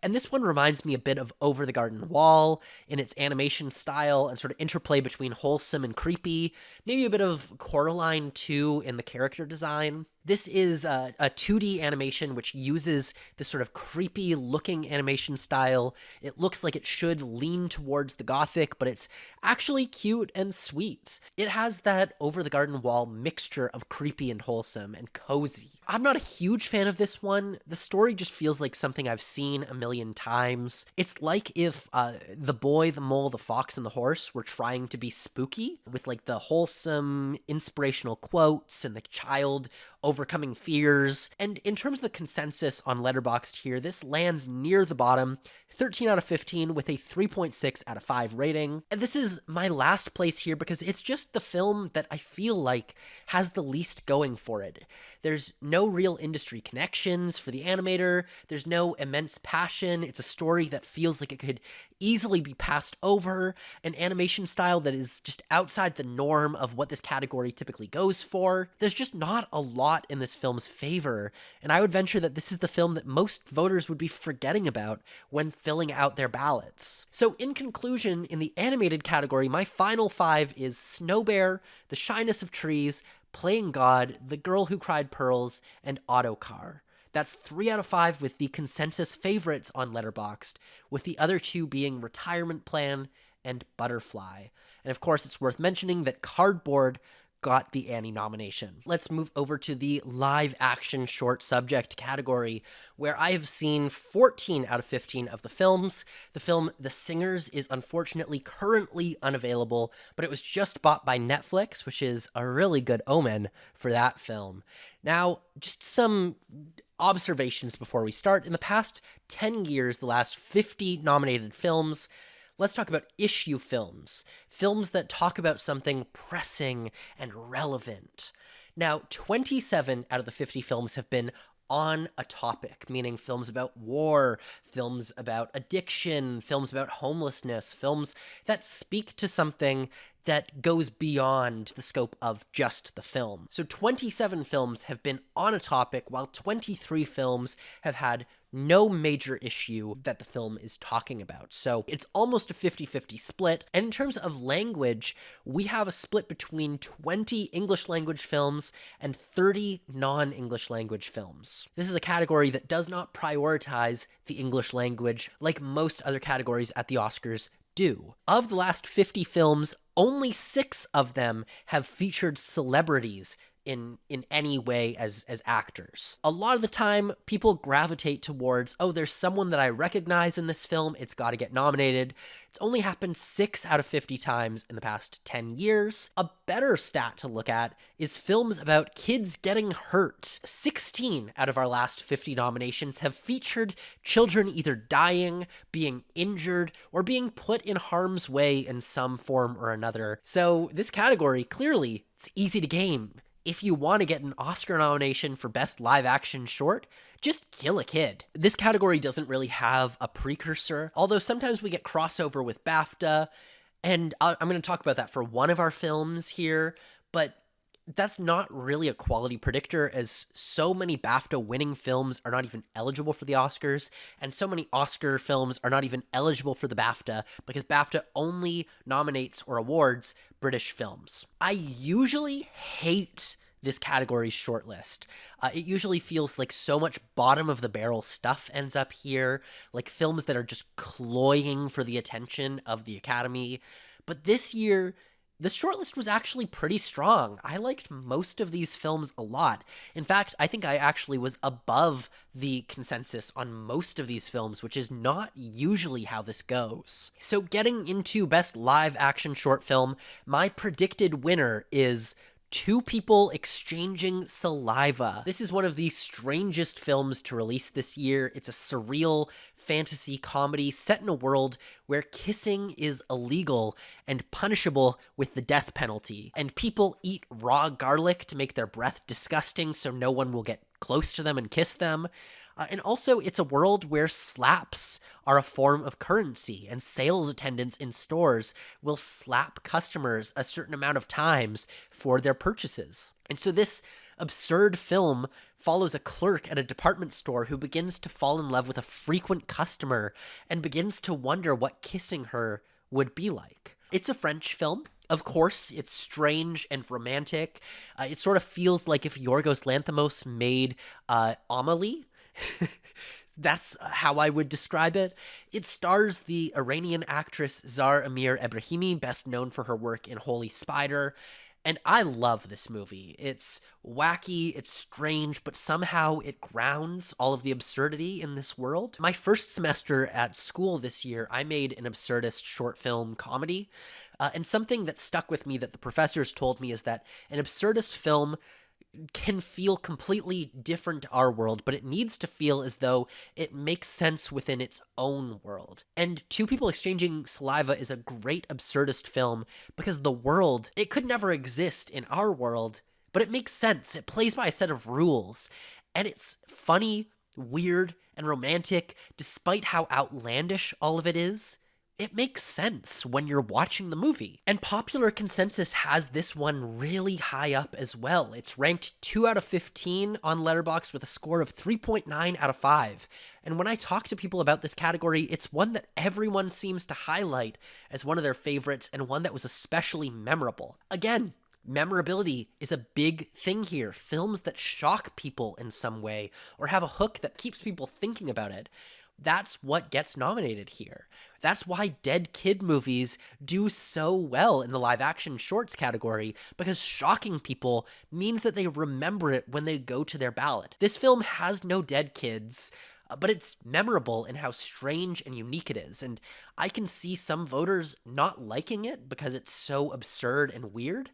And this one reminds me a bit of Over the Garden Wall in its animation style and sort of interplay between wholesome and creepy, maybe a bit of Coraline too in the character design. This is a 2D animation which uses this sort of creepy looking animation style. It looks like it should lean towards the gothic, but it's actually cute and sweet. It has that Over the Garden Wall mixture of creepy and wholesome and cozy. I'm not a huge fan of this one. The story just feels like something I've seen a million times. It's like if The Boy, the Mole, the Fox, and the Horse were trying to be spooky with like the wholesome, inspirational quotes and the child overcoming fears. And in terms of the consensus on Letterboxd here, this lands near the bottom, 13 out of 15 with a 3.6 out of 5 rating. And this is my last place here because it's just the film that I feel like has the least going for it. There's no real industry connections for the animator. There's no immense passion. It's a story that feels like it could easily be passed over, an animation style that is just outside the norm of what this category typically goes for. There's just not a lot in this film's favor, and I would venture that this is the film that most voters would be forgetting about when filling out their ballots. So in conclusion, in the animated category, my final 5 is Snow Bear, The Shyness of Trees, Playing God, The Girl Who Cried Pearls, and Autocar. That's 3 out of 5 with the consensus favorites on Letterboxd, with the other 2 being Retirement Plan and Butterfly. And of course, it's worth mentioning that Cardboard got the Annie nomination. Let's move over to the live action short subject category, where I have seen 14 out of 15 of the films. The film The Singers is unfortunately currently unavailable, but it was just bought by Netflix, which is a really good omen for that film. Now, just some observations before we start. In the past 10 years, the last 50 nominated films, let's talk about issue films. Films that talk about something pressing and relevant. Now, 27 out of the 50 films have been on a topic, meaning films about war, films about addiction, films about homelessness, films that speak to something that goes beyond the scope of just the film. So 27 films have been on a topic, while 23 films have had no major issue that the film is talking about. So it's almost a 50-50 split. And in terms of language, we have a split between 20 English language films and 30 non-English language films. This is a category that does not prioritize the English language like most other categories at the Oscars do. Of the last 50 films, only 6 of them have featured celebrities in any way as actors. A lot of the time, people gravitate towards, oh, there's someone that I recognize in this film, it's got to get nominated. It's only happened 6 out of 50 times in the past 10 years. A better stat to look at is films about kids getting hurt. 16 out of our last 50 nominations have featured children either dying, being injured, or being put in harm's way in some form or another. So this category, clearly, it's easy to game. If you want to get an Oscar nomination for Best Live Action Short, just kill a kid. This category doesn't really have a precursor, although sometimes we get crossover with BAFTA, and I'm going to talk about that for one of our films here, but that's not really a quality predictor, as so many BAFTA-winning films are not even eligible for the Oscars, and so many Oscar films are not even eligible for the BAFTA, because BAFTA only nominates or awards British films. I usually hate this category's shortlist. It usually feels like so much bottom-of-the-barrel stuff ends up here, like films that are just cloying for the attention of the Academy. But this year, the shortlist was actually pretty strong. I liked most of these films a lot. In fact, I think I actually was above the consensus on most of these films, which is not usually how this goes. So getting into Best Live Action Short Film, my predicted winner is Two People Exchanging Saliva. This is one of the strangest films to release this year. It's a surreal fantasy comedy set in a world where kissing is illegal and punishable with the death penalty. And people eat raw garlic to make their breath disgusting so no one will get close to them and kiss them. And also, it's a world where slaps are a form of currency, and sales attendants in stores will slap customers a certain amount of times for their purchases. And so this absurd film follows a clerk at a department store who begins to fall in love with a frequent customer and begins to wonder what kissing her would be like. It's a French film. Of course, it's strange and romantic. It sort of feels like if Yorgos Lanthimos made Amelie. That's how I would describe it. It stars the Iranian actress Zahra Amir Ebrahimi, best known for her work in Holy Spider, and I love this movie. It's wacky, it's strange, but somehow it grounds all of the absurdity in this world. My first semester at school this year, I made an absurdist short film comedy, and something that stuck with me that the professors told me is that an absurdist film can feel completely different to our world, but it needs to feel as though it makes sense within its own world. And Two People Exchanging Saliva is a great absurdist film because the world, it could never exist in our world, but it makes sense. It plays by a set of rules, and it's funny, weird, and romantic, despite how outlandish all of it is. It makes sense when you're watching the movie. And popular consensus has this one really high up as well. It's ranked 2 out of 15 on Letterboxd with a score of 3.9 out of 5. And when I talk to people about this category, it's one that everyone seems to highlight as one of their favorites and one that was especially memorable. Again, memorability is a big thing here. Films that shock people in some way or have a hook that keeps people thinking about it. That's what gets nominated here. That's why dead kid movies do so well in the live action shorts category, because shocking people means that they remember it when they go to their ballot. This film has no dead kids, but it's memorable in how strange and unique it is, and I can see some voters not liking it because it's so absurd and weird,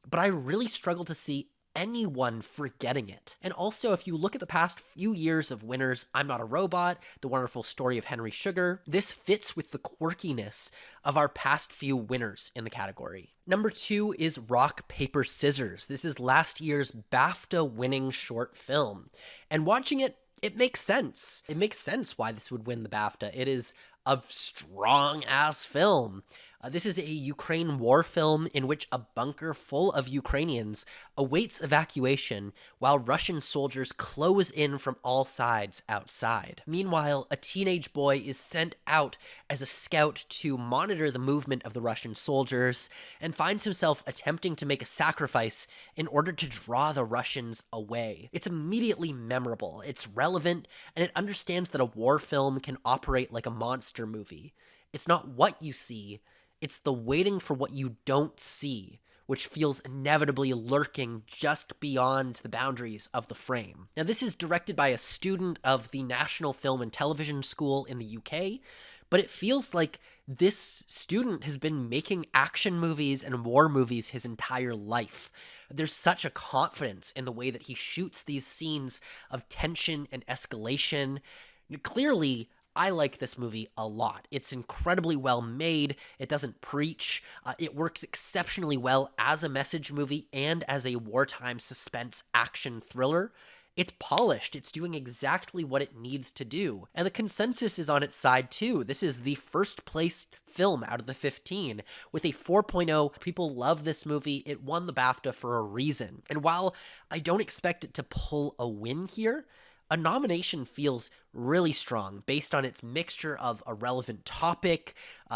but I really struggle to see anyone forgetting it. And also, if you look at the past few years of winners, I'm Not a Robot, The Wonderful Story of Henry Sugar, this fits with the quirkiness of our past few winners in the category. Number 2 is Rock, Paper, Scissors. This is last year's BAFTA-winning short film. And watching it, it makes sense. It makes sense why this would win the BAFTA. It is a strong-ass film. This is a Ukraine war film in which a bunker full of Ukrainians awaits evacuation while Russian soldiers close in from all sides outside. Meanwhile, a teenage boy is sent out as a scout to monitor the movement of the Russian soldiers and finds himself attempting to make a sacrifice in order to draw the Russians away. It's immediately memorable, it's relevant, and it understands that a war film can operate like a monster movie. It's not what you see, it's the waiting for what you don't see, which feels inevitably lurking just beyond the boundaries of the frame. Now, this is directed by a student of the National Film and Television School in the UK, but it feels like this student has been making action movies and war movies his entire life. There's such a confidence in the way that he shoots these scenes of tension and escalation. Clearly, I like this movie a lot. It's incredibly well made. It doesn't preach. It works exceptionally well as a message movie and as a wartime suspense action thriller. It's polished. It's doing exactly what it needs to do. And the consensus is on its side too. This is the first place film out of the 15 with a 4.0. People love this movie. It won the BAFTA for a reason. And while I don't expect it to pull a win here, a nomination feels really strong based on its mixture of a relevant topic,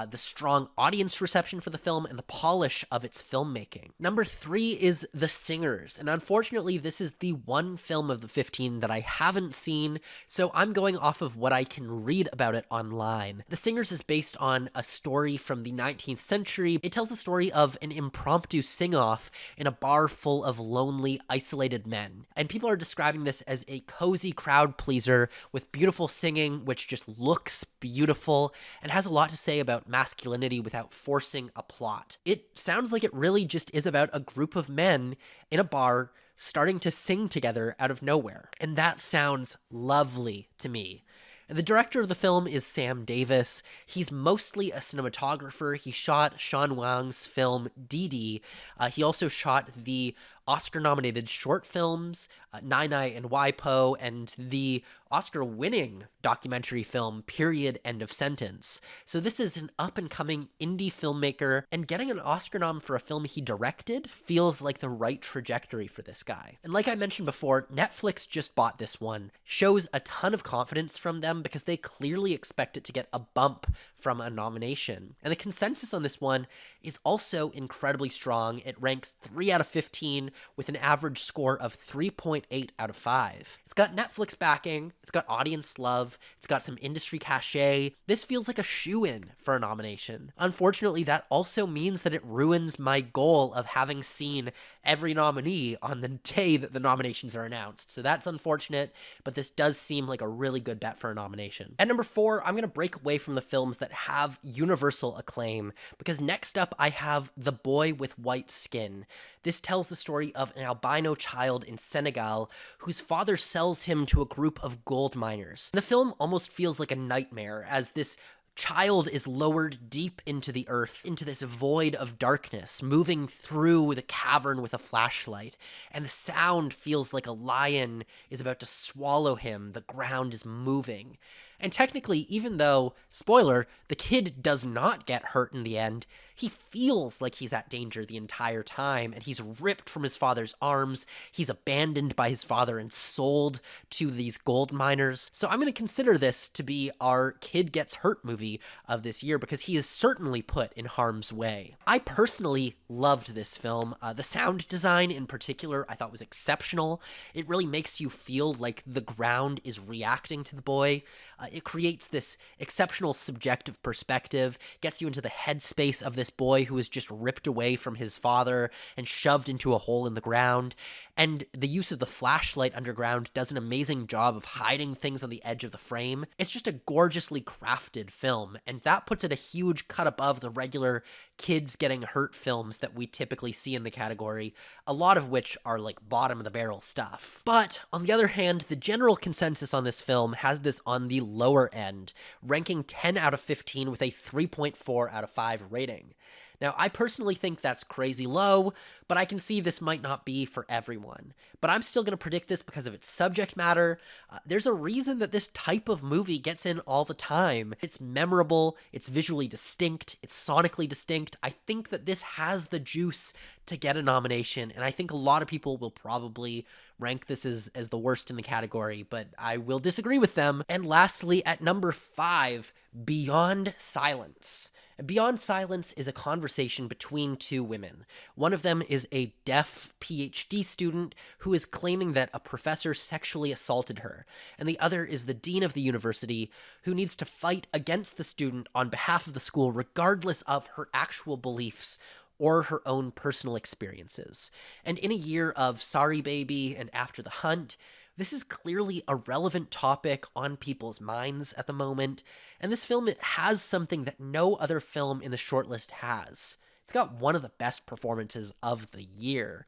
the strong audience reception for the film, and the polish of its filmmaking. Number 3 is The Singers, and unfortunately this is the one film of the 15 that I haven't seen, so I'm going off of what I can read about it online. The Singers is based on a story from the 19th century. It tells the story of an impromptu sing-off in a bar full of lonely, isolated men, and people are describing this as a cozy crowd pleaser with beautiful singing, which just looks beautiful and has a lot to say about masculinity without forcing a plot. It sounds like it really just is about a group of men in a bar starting to sing together out of nowhere. And that sounds lovely to me. And the director of the film is Sam Davis. He's mostly a cinematographer. He shot Sean Wang's film Didi. He also shot the Oscar-nominated short films, Nai Nai and Waipo, and the Oscar-winning documentary film, Period, End of Sentence. So this is an up-and-coming indie filmmaker, and getting an Oscar nom for a film he directed feels like the right trajectory for this guy. And like I mentioned before, Netflix just bought this one. Shows a ton of confidence from them because they clearly expect it to get a bump from a nomination. And the consensus on this one is also incredibly strong. It ranks 3 out of 15 with an average score of 3.8 out of 5. It's got Netflix backing, it's got audience love, it's got some industry cachet. This feels like a shoo-in for a nomination. Unfortunately, that also means that it ruins my goal of having seen every nominee on the day that the nominations are announced. So that's unfortunate, but this does seem like a really good bet for a nomination. At number 4, I'm going to break away from the films that have universal acclaim, because next up I have The Boy with White Skin. This tells the story of an albino child in Senegal whose father sells him to a group of gold miners. The film almost feels like a nightmare as this child is lowered deep into the earth, into this void of darkness, moving through the cavern with a flashlight, and the sound feels like a lion is about to swallow him. The ground is moving. And technically, even though, spoiler, the kid does not get hurt in the end, he feels like he's at danger the entire time, and he's ripped from his father's arms, he's abandoned by his father and sold to these gold miners. So I'm going to consider this to be our kid gets hurt movie of this year, because he is certainly put in harm's way. I personally loved this film. The sound design in particular I thought was exceptional. It really makes you feel like the ground is reacting to the boy. It creates this exceptional subjective perspective, gets you into the headspace of this boy who is just ripped away from his father and shoved into a hole in the ground. And the use of the flashlight underground does an amazing job of hiding things on the edge of the frame. It's just a gorgeously crafted film, and that puts it a huge cut above the regular kids getting hurt films that we typically see in the category, a lot of which are like bottom of the barrel stuff. But on the other hand, the general consensus on this film has this on the lower end, ranking 10 out of 15 with a 3.4 out of 5 rating. Now, I personally think that's crazy low, but I can see this might not be for everyone. But I'm still going to predict this because of its subject matter. There's a reason that this type of movie gets in all the time. It's memorable, it's visually distinct, it's sonically distinct. I think that this has the juice to get a nomination, and I think a lot of people will probably rank this as the worst in the category, but I will disagree with them. And lastly, at number 5, Beyond Silence. Beyond Silence is a conversation between two women. One of them is a deaf PhD student who is claiming that a professor sexually assaulted her, and the other is the dean of the university who needs to fight against the student on behalf of the school regardless of her actual beliefs or her own personal experiences. And in a year of Sorry Baby and After the Hunt, this is clearly a relevant topic on people's minds at the moment, and this film has something that no other film in the shortlist has. It's got one of the best performances of the year.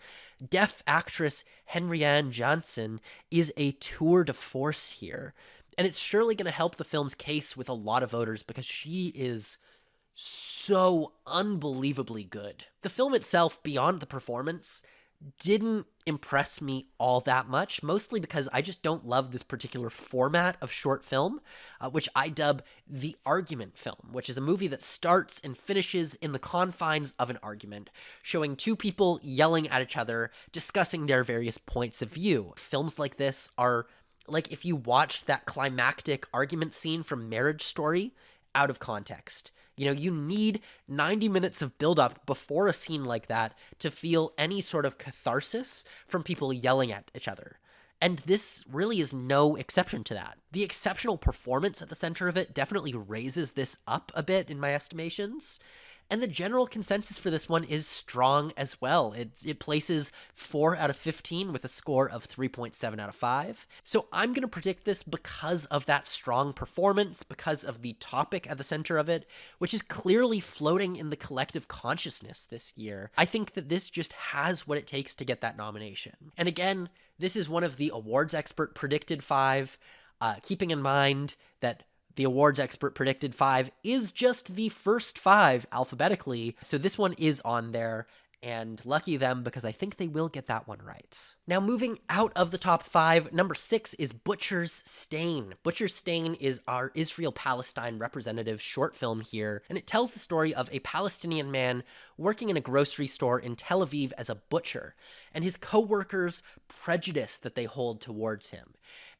Deaf actress Henrianne Johnson is a tour de force here, and it's surely going to help the film's case with a lot of voters because she is so unbelievably good. The film itself, beyond the performance, didn't impress me all that much, mostly because I just don't love this particular format of short film, which I dub the argument film, which is a movie that starts and finishes in the confines of an argument, showing two people yelling at each other, discussing their various points of view. Films like this are like if you watched that climactic argument scene from Marriage Story out of context. You know, you need 90 minutes of buildup before a scene like that to feel any sort of catharsis from people yelling at each other. And this really is no exception to that. The exceptional performance at the center of it definitely raises this up a bit in my estimations. And the general consensus for this one is strong as well. It places 4 out of 15 with a score of 3.7 out of 5. So I'm going to predict this because of that strong performance, because of the topic at the center of it, which is clearly floating in the collective consciousness this year. I think that this just has what it takes to get that nomination. And again, this is one of the awards expert predicted 5, keeping in mind that the awards expert predicted 5 is just the first 5 alphabetically, so this one is on there, and lucky them because I think they will get that one right. Now moving out of the top 5, number 6 is Butcher's Stain. Butcher's Stain is our Israel-Palestine representative short film here, and it tells the story of a Palestinian man working in a grocery store in Tel Aviv as a butcher, and his co-workers' prejudice that they hold towards him.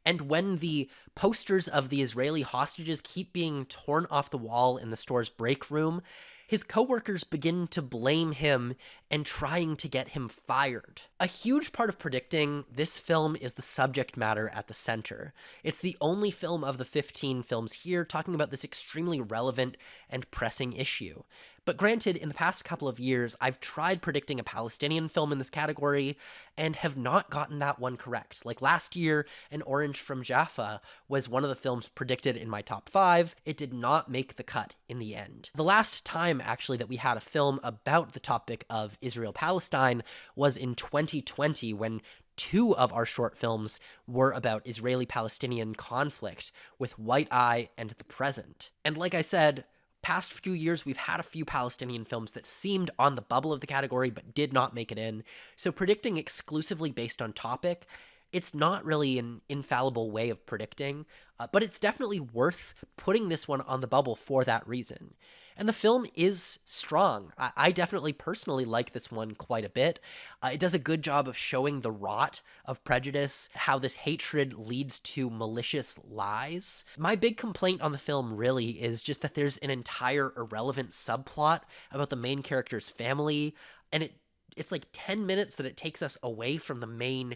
And when the posters of the Israeli hostages keep being torn off the wall in the store's break room, his coworkers begin to blame him and trying to get him fired. A huge part of predicting this film is the subject matter at the center. It's the only film of the 15 films here talking about this extremely relevant and pressing issue. But granted, in the past couple of years, I've tried predicting a Palestinian film in this category and have not gotten that one correct. Like last year, An Orange from Jaffa was one of the films predicted in my top 5. It did not make the cut in the end. The last time, actually, that we had a film about the topic of Israel-Palestine was in 2020 when 2 of our short films were about Israeli-Palestinian conflict with White Eye and The Present. And like I said, past few years, we've had a few Palestinian films that seemed on the bubble of the category but did not make it in. So predicting exclusively based on topic, it's not really an infallible way of predicting, but it's definitely worth putting this one on the bubble for that reason. And the film is strong. I definitely personally like this one quite a bit. It does a good job of showing the rot of prejudice, how this hatred leads to malicious lies. My big complaint on the film really is just that there's an entire irrelevant subplot about the main character's family, and it's like 10 minutes that it takes us away from the main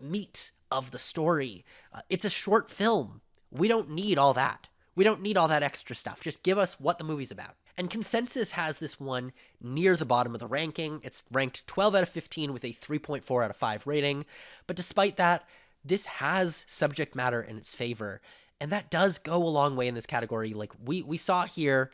meat of the story. It's a short film. We don't need all that. We don't need all that extra stuff. Just give us what the movie's about. And consensus has this one near the bottom of the ranking. It's ranked 12 out of 15 with a 3.4 out of 5 rating. But despite that, this has subject matter in its favor. And that does go a long way in this category. Like we saw here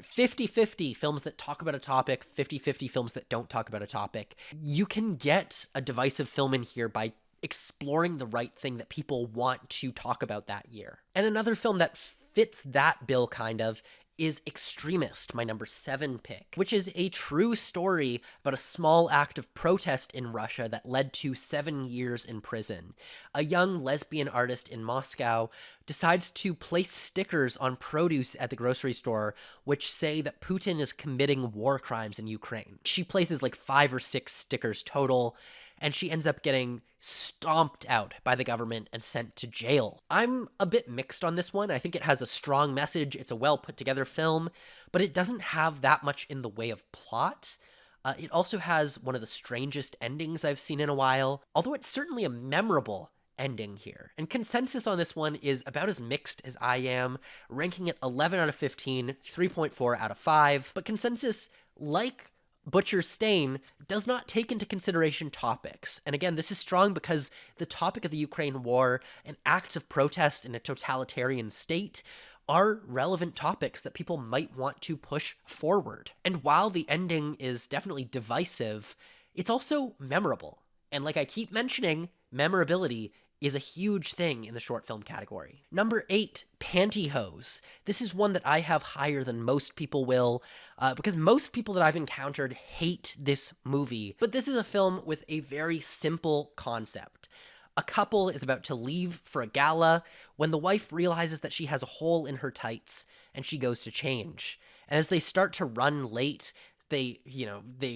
50-50 films that talk about a topic, 50-50 films that don't talk about a topic. You can get a divisive film in here by exploring the right thing that people want to talk about that year. And another film that fits that bill kind of is Extremist, my number 7 pick, which is a true story about a small act of protest in Russia that led to 7 years in prison. A young lesbian artist in Moscow decides to place stickers on produce at the grocery store which say that Putin is committing war crimes in Ukraine. She places like 5 or 6 stickers total, and she ends up getting stomped out by the government and sent to jail. I'm a bit mixed on this one. I think it has a strong message. It's a well put together film, but it doesn't have that much in the way of plot. It also has one of the strangest endings I've seen in a while, although it's certainly a memorable ending here. And consensus on this one is about as mixed as I am, ranking it 11 out of 15, 3.4 out of 5. But consensus, like Butcher's Stain, does not take into consideration topics. And again, this is strong because the topic of the Ukraine war and acts of protest in a totalitarian state are relevant topics that people might want to push forward. And while the ending is definitely divisive, it's also memorable. And like I keep mentioning, memorability is a huge thing in the short film category. Number 8, Pantyhose. This is one that I have higher than most people will, because most people that I've encountered hate this movie. But this is a film with a very simple concept. A couple is about to leave for a gala when the wife realizes that she has a hole in her tights and she goes to change. And as they start to run late, they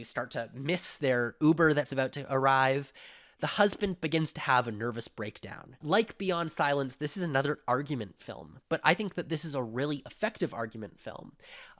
start to miss their Uber that's about to arrive. The husband begins to have a nervous breakdown. Like Beyond Silence, this is another argument film, but I think that this is a really effective argument film.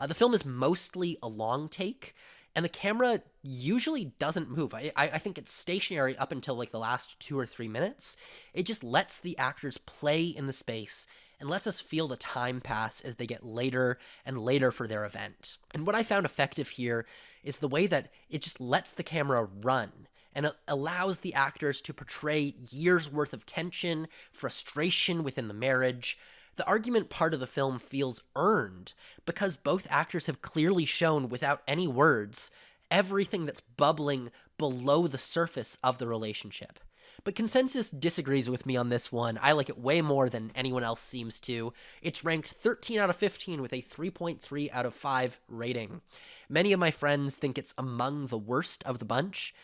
The film is mostly a long take, and the camera usually doesn't move. I think it's stationary up until like the last 2 or 3 minutes. It just lets the actors play in the space and lets us feel the time pass as they get later and later for their event. And what I found effective here is the way that it just lets the camera run, and it allows the actors to portray years worth of tension, frustration within the marriage. The argument part of the film feels earned because both actors have clearly shown without any words everything that's bubbling below the surface of the relationship. But consensus disagrees with me on this one. I like it way more than anyone else seems to. It's ranked 13 out of 15 with a 3.3 out of 5 rating. Many of my friends think it's among the worst of the bunch.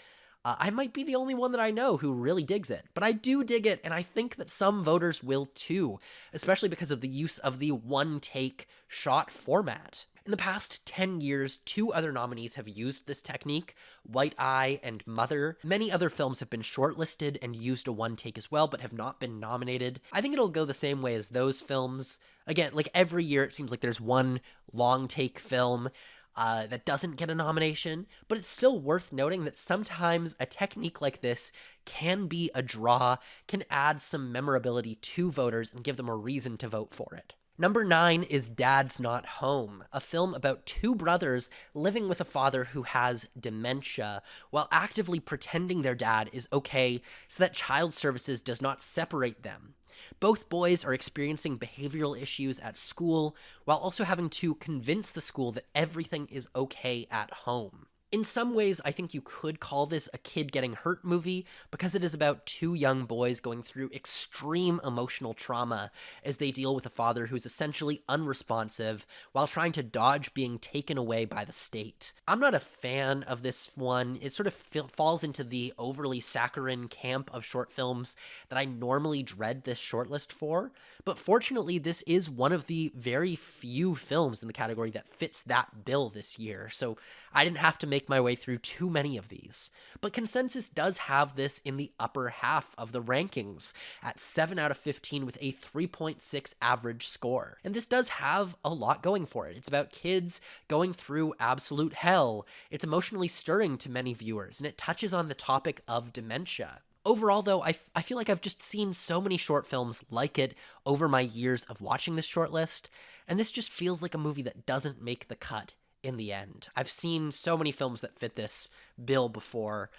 I might be the only one that I know who really digs it, but I do dig it, and I think that some voters will too, especially because of the use of the one-take shot format. In the past 10 years, 2 other nominees have used this technique, White Eye and Mother. Many other films have been shortlisted and used a one-take as well, but have not been nominated. I think it'll go the same way as those films. Again, like every year, it seems like there's one long-take film that doesn't get a nomination, but it's still worth noting that sometimes a technique like this can be a draw, can add some memorability to voters and give them a reason to vote for it. Number 9 is Dad's Not Home, a film about 2 brothers living with a father who has dementia while actively pretending their dad is okay so that child services does not separate them. Both boys are experiencing behavioral issues at school while also having to convince the school that everything is okay at home. In some ways, I think you could call this a kid getting hurt movie because it is about 2 young boys going through extreme emotional trauma as they deal with a father who's essentially unresponsive while trying to dodge being taken away by the state. I'm not a fan of this one. It sort of falls into the overly saccharine camp of short films that I normally dread this shortlist for, but fortunately this is one of the very few films in the category that fits that bill this year, so I didn't have to make my way through too many of these. But consensus does have this in the upper half of the rankings at 7 out of 15 with a 3.6 average score. And this does have a lot going for it. It's about kids going through absolute hell. It's emotionally stirring to many viewers, and it touches on the topic of dementia. Overall, though, I feel like I've just seen so many short films like it over my years of watching this shortlist, and this just feels like a movie that doesn't make the cut in the end. I've seen so many films that fit this bill before.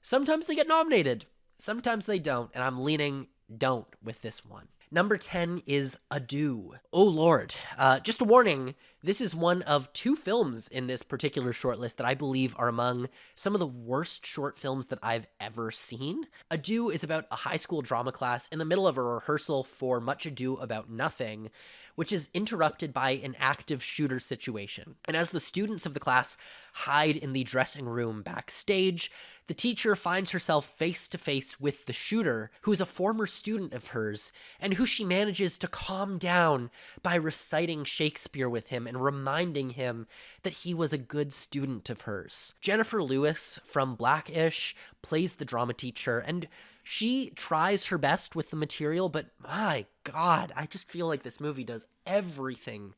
Sometimes they get nominated, sometimes they don't, and I'm leaning don't with this one. Number 10 is Adieu. Oh Lord. Just a warning, this is one of 2 films in this particular shortlist that I believe are among some of the worst short films that I've ever seen. Adieu is about a high school drama class in the middle of a rehearsal for Much Ado About Nothing, which is interrupted by an active shooter situation. And as the students of the class hide in the dressing room backstage, the teacher finds herself face to face with the shooter, who is a former student of hers, and who she manages to calm down by reciting Shakespeare with him and reminding him that he was a good student of hers. Jennifer Lewis from Blackish plays the drama teacher, and she tries her best with the material, but my God, I just feel like this movie does everything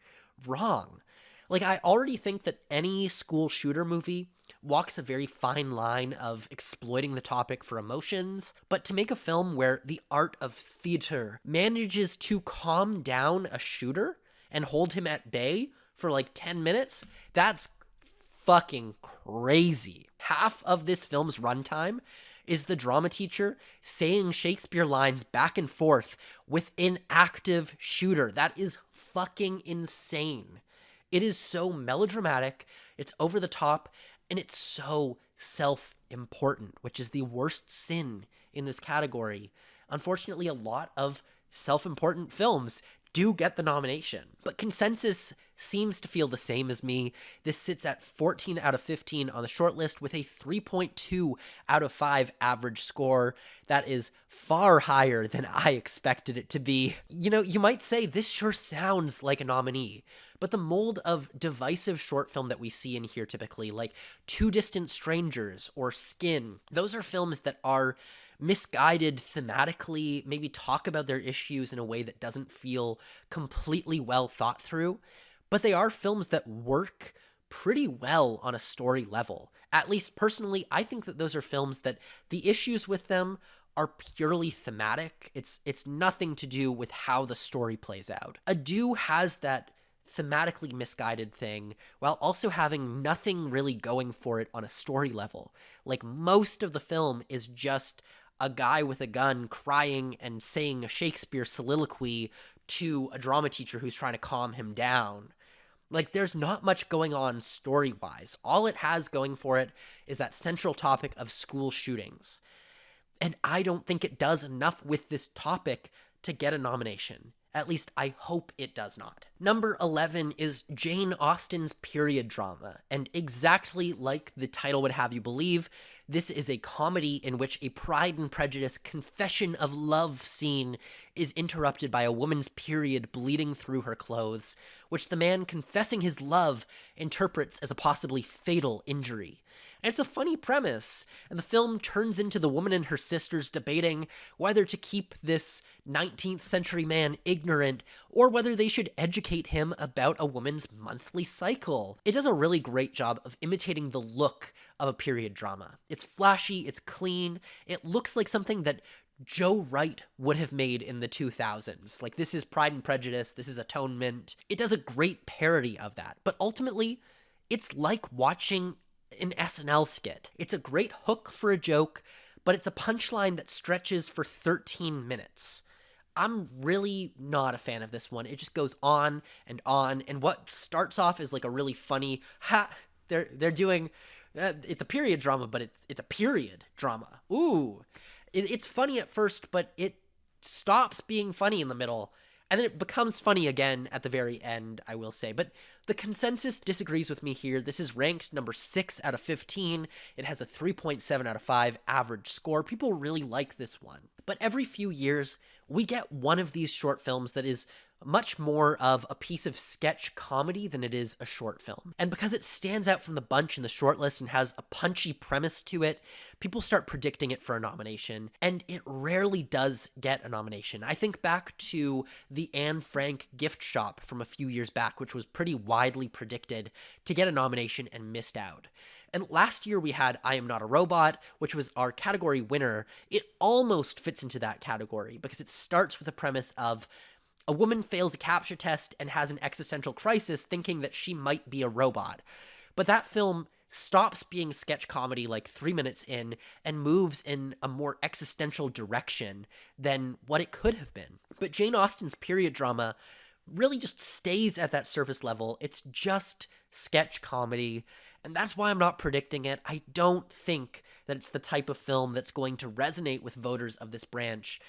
wrong. Like, I already think that any school shooter movie walks a very fine line of exploiting the topic for emotions, but to make a film where the art of theater manages to calm down a shooter and hold him at bay for like 10 minutes, that's fucking crazy. Half of this film's runtime is the drama teacher saying Shakespeare lines back and forth with an active shooter. That is fucking insane. It is so melodramatic, it's over the top, and it's so self-important, which is the worst sin in this category. Unfortunately, a lot of self-important films do get the nomination, but consensus seems to feel the same as me. This sits at 14 out of 15 on the shortlist with a 3.2 out of 5 average score. That is far higher than I expected it to be. You know, you might say this sure sounds like a nominee, but the mold of divisive short film that we see in here typically, like Two Distant Strangers or Skin, those are films that are misguided thematically, maybe talk about their issues in a way that doesn't feel completely well thought through, but they are films that work pretty well on a story level. At least personally, I think that those are films that the issues with them are purely thematic. It's nothing to do with how the story plays out. Adieu has that thematically misguided thing while also having nothing really going for it on a story level. Like, most of the film is just a guy with a gun crying and saying a Shakespeare soliloquy to a drama teacher who's trying to calm him down. Like, there's not much going on story-wise. All it has going for it is that central topic of school shootings. And I don't think it does enough with this topic to get a nomination. At least I hope it does not. Number 11 is Jane Austen's period drama, and exactly like the title would have you believe, this is a comedy in which a Pride and Prejudice confession of love scene is interrupted by a woman's period bleeding through her clothes, which the man confessing his love interprets as a possibly fatal injury. And it's a funny premise, and the film turns into the woman and her sisters debating whether to keep this 19th century man ignorant or whether they should educate him about a woman's monthly cycle. It does a really great job of imitating the look of a period drama. It's flashy, it's clean, it looks like something that Joe Wright would have made in the 2000s. Like, this is Pride and Prejudice, this is Atonement. It does a great parody of that, but ultimately, it's like watching an SNL skit. It's a great hook for a joke, but it's a punchline that stretches for 13 minutes. I'm really not a fan of this one. It just goes on, and what starts off as like a really funny, they're doing, it's a period drama, but it's a period drama. Ooh. It's funny at first, but it stops being funny in the middle, and then it becomes funny again at the very end, I will say. But the consensus disagrees with me here. This is ranked number 6 out of 15. It has a 3.7 out of 5 average score. People really like this one. But every few years, we get one of these short films that is much more of a piece of sketch comedy than it is a short film. And because it stands out from the bunch in the shortlist and has a punchy premise to it, people start predicting it for a nomination, and it rarely does get a nomination. I think back to the Anne Frank gift shop from a few years back, which was pretty widely predicted to get a nomination and missed out. And last year we had I Am Not a Robot, which was our category winner. It almost fits into that category because it starts with a premise of a woman fails a CAPTCHA test and has an existential crisis thinking that she might be a robot. But that film stops being sketch comedy like 3 minutes in and moves in a more existential direction than what it could have been. But Jane Austen's period drama really just stays at that surface level. It's just sketch comedy, and that's why I'm not predicting it. I don't think that it's the type of film that's going to resonate with voters of this branch,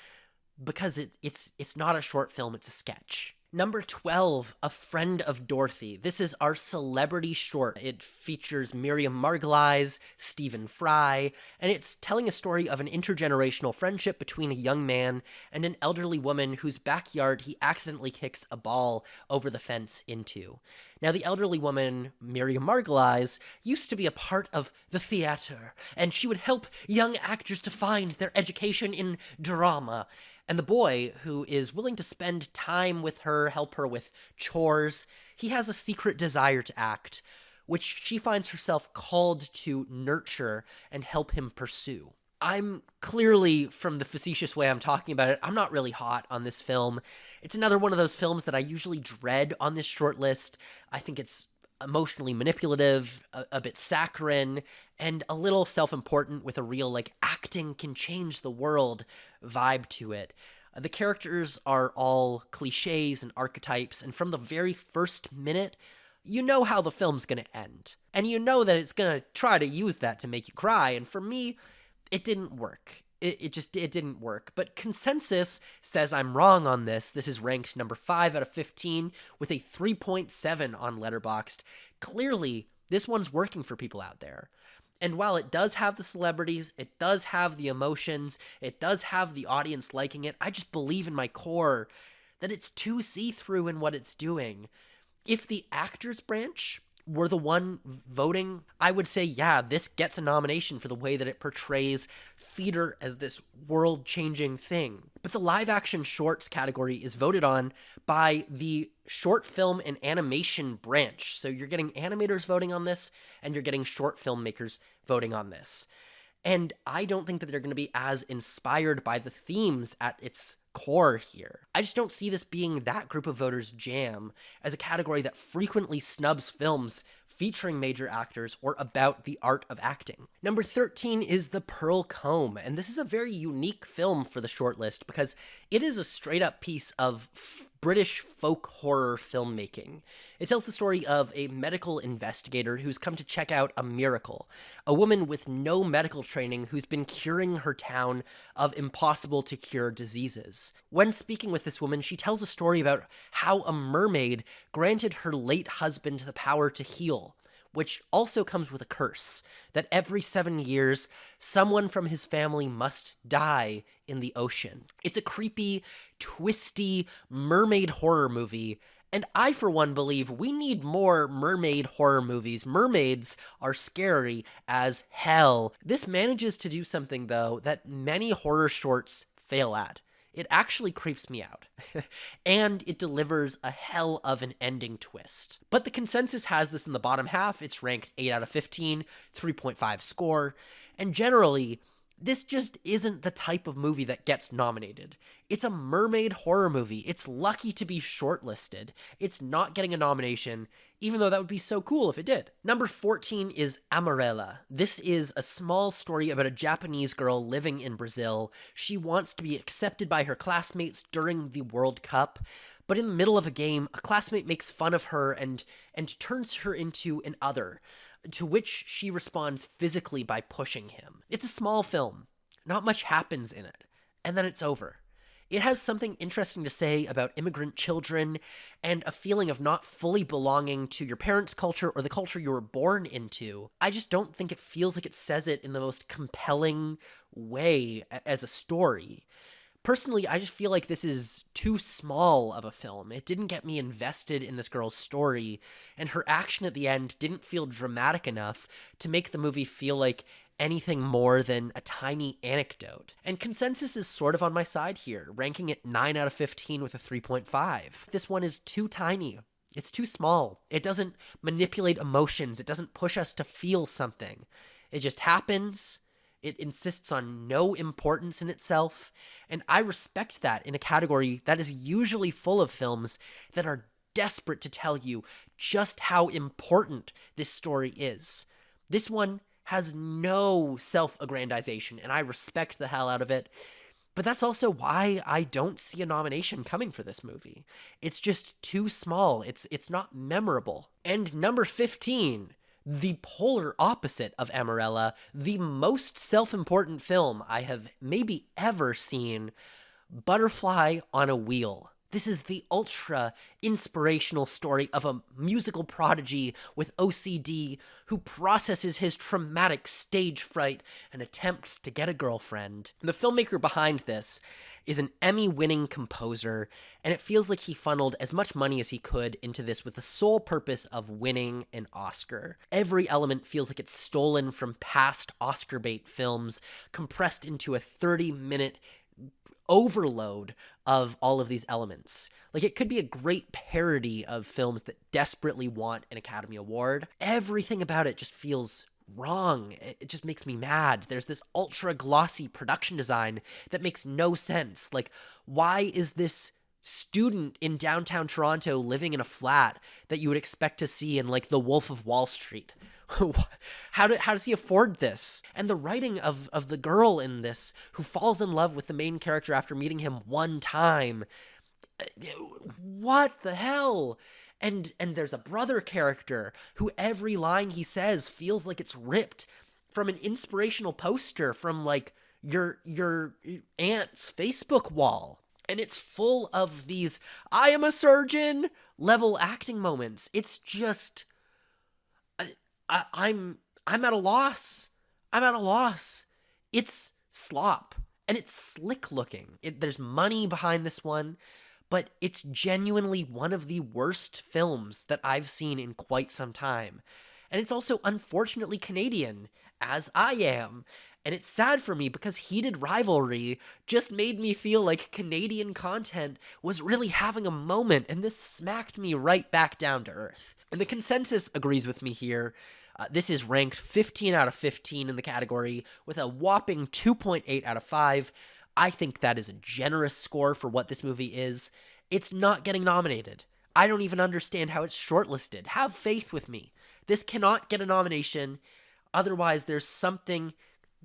because it's not a short film, it's a sketch. Number 12, A Friend of Dorothy. This is our celebrity short. It features Miriam Margolyes, Stephen Fry, and it's telling a story of an intergenerational friendship between a young man and an elderly woman whose backyard he accidentally kicks a ball over the fence into. Now, the elderly woman, Miriam Margolyes, used to be a part of the theater, and she would help young actors to find their education in drama. And the boy, who is willing to spend time with her, help her with chores, he has a secret desire to act, which she finds herself called to nurture and help him pursue. I'm clearly, from the facetious way I'm talking about it, I'm not really hot on this film. It's another one of those films that I usually dread on this short list. I think it's emotionally manipulative, a bit saccharine, and a little self-important with a real, like, acting can change the world vibe to it. The characters are all cliches and archetypes, and from the very first minute, you know how the film's gonna end. And you know that it's gonna try to use that to make you cry, and for me, it didn't work. It didn't work. But consensus says I'm wrong on this. This is ranked number 5 out of 15 with a 3.7 on LETTERBOXD. Clearly, this one's working for people out there. And while it does have the celebrities, it does have the emotions, it does have the audience liking it, I just believe in my core that it's too see-through in what it's doing. If the actors branch were the one voting, I would say, yeah, this gets a nomination for the way that it portrays theater as this world-changing thing. But the live-action shorts category is voted on by the short film and animation branch. So you're getting animators voting on this, and you're getting short filmmakers voting on this. And I don't think that they're going to be as inspired by the themes at its core here. I just don't see this being that group of voters' jam as a category that frequently snubs films featuring major actors or about the art of acting. Number 13 is The Pearl Comb, and this is a very unique film for the shortlist because it is a straight-up piece of British folk horror filmmaking. It tells the story of a medical investigator who's come to check out a miracle, a woman with no medical training who's been curing her town of impossible-to-cure diseases. When speaking with this woman, she tells a story about how a mermaid granted her late husband the power to heal, which also comes with a curse, that every 7 years, someone from his family must die in the ocean. It's a creepy, twisty mermaid horror movie, and I, for one, believe we need more mermaid horror movies. Mermaids are scary as hell. This manages to do something, though, that many horror shorts fail at. It actually creeps me out. And it delivers a hell of an ending twist. But the consensus has this in the bottom half. It's ranked 8 out of 15, 3.5 score. And generally, this just isn't the type of movie that gets nominated. It's a mermaid horror movie. It's lucky to be shortlisted. It's not getting a nomination, even though that would be so cool if it did. Number 14 is Amarela. This is a small story about a Japanese girl living in Brazil. She wants to be accepted by her classmates during the World Cup, but in the middle of a game, a classmate makes fun of her and turns her into an other, to which she responds physically by pushing him. It's a small film. Not much happens in it. And then it's over. It has something interesting to say about immigrant children and a feeling of not fully belonging to your parents' culture or the culture you were born into. I just don't think it feels like it says it in the most compelling way as a story. Personally, I just feel like this is too small of a film. It didn't get me invested in this girl's story, and her action at the end didn't feel dramatic enough to make the movie feel like anything more than a tiny anecdote. And consensus is sort of on my side here, ranking it 9 out of 15 with a 3.5. This one is too tiny. It's too small. It doesn't manipulate emotions. It doesn't push us to feel something. It just happens. It insists on no importance in itself, and I respect that in a category that is usually full of films that are desperate to tell you just how important this story is. This one has no self-aggrandization, and I respect the hell out of it, but that's also why I don't see a nomination coming for this movie. It's just too small. It's not memorable. And number 15... the polar opposite of Amarela, the most self-important film I have maybe ever seen, Butterfly on a Wheel. This is the ultra inspirational story of a musical prodigy with OCD who processes his traumatic stage fright and attempts to get a girlfriend. The filmmaker behind this is an Emmy-winning composer, and it feels like he funneled as much money as he could into this with the sole purpose of winning an Oscar. Every element feels like it's stolen from past Oscar bait films, compressed into a 30-minute overload of all of these elements. Like, it could be a great parody of films that desperately want an Academy Award. Everything about it just feels wrong. It just makes me mad. There's this ultra glossy production design that makes no sense. Like, why is this student in downtown Toronto living in a flat that you would expect to see in, like, The Wolf of Wall Street? How does he afford this? And the writing of the girl in this who falls in love with the main character after meeting him one time. What the hell? And there's a brother character who every line he says feels like it's ripped from an inspirational poster from, like, your aunt's Facebook wall. And it's full of these "I am a surgeon" level acting moments. It's just I'm at a loss. I'm at a loss. It's slop, and it's slick looking. There's money behind this one, but it's genuinely one of the worst films that I've seen in quite some time. And it's also unfortunately Canadian, as I am. And it's sad for me because Heated Rivalry just made me feel like Canadian content was really having a moment, and this smacked me right back down to earth. And the consensus agrees with me here. This is ranked 15 out of 15 in the category with a whopping 2.8 out of 5. I think that is a generous score for what this movie is. It's not getting nominated. I don't even understand how it's shortlisted. Have faith with me. This cannot get a nomination. Otherwise, there's something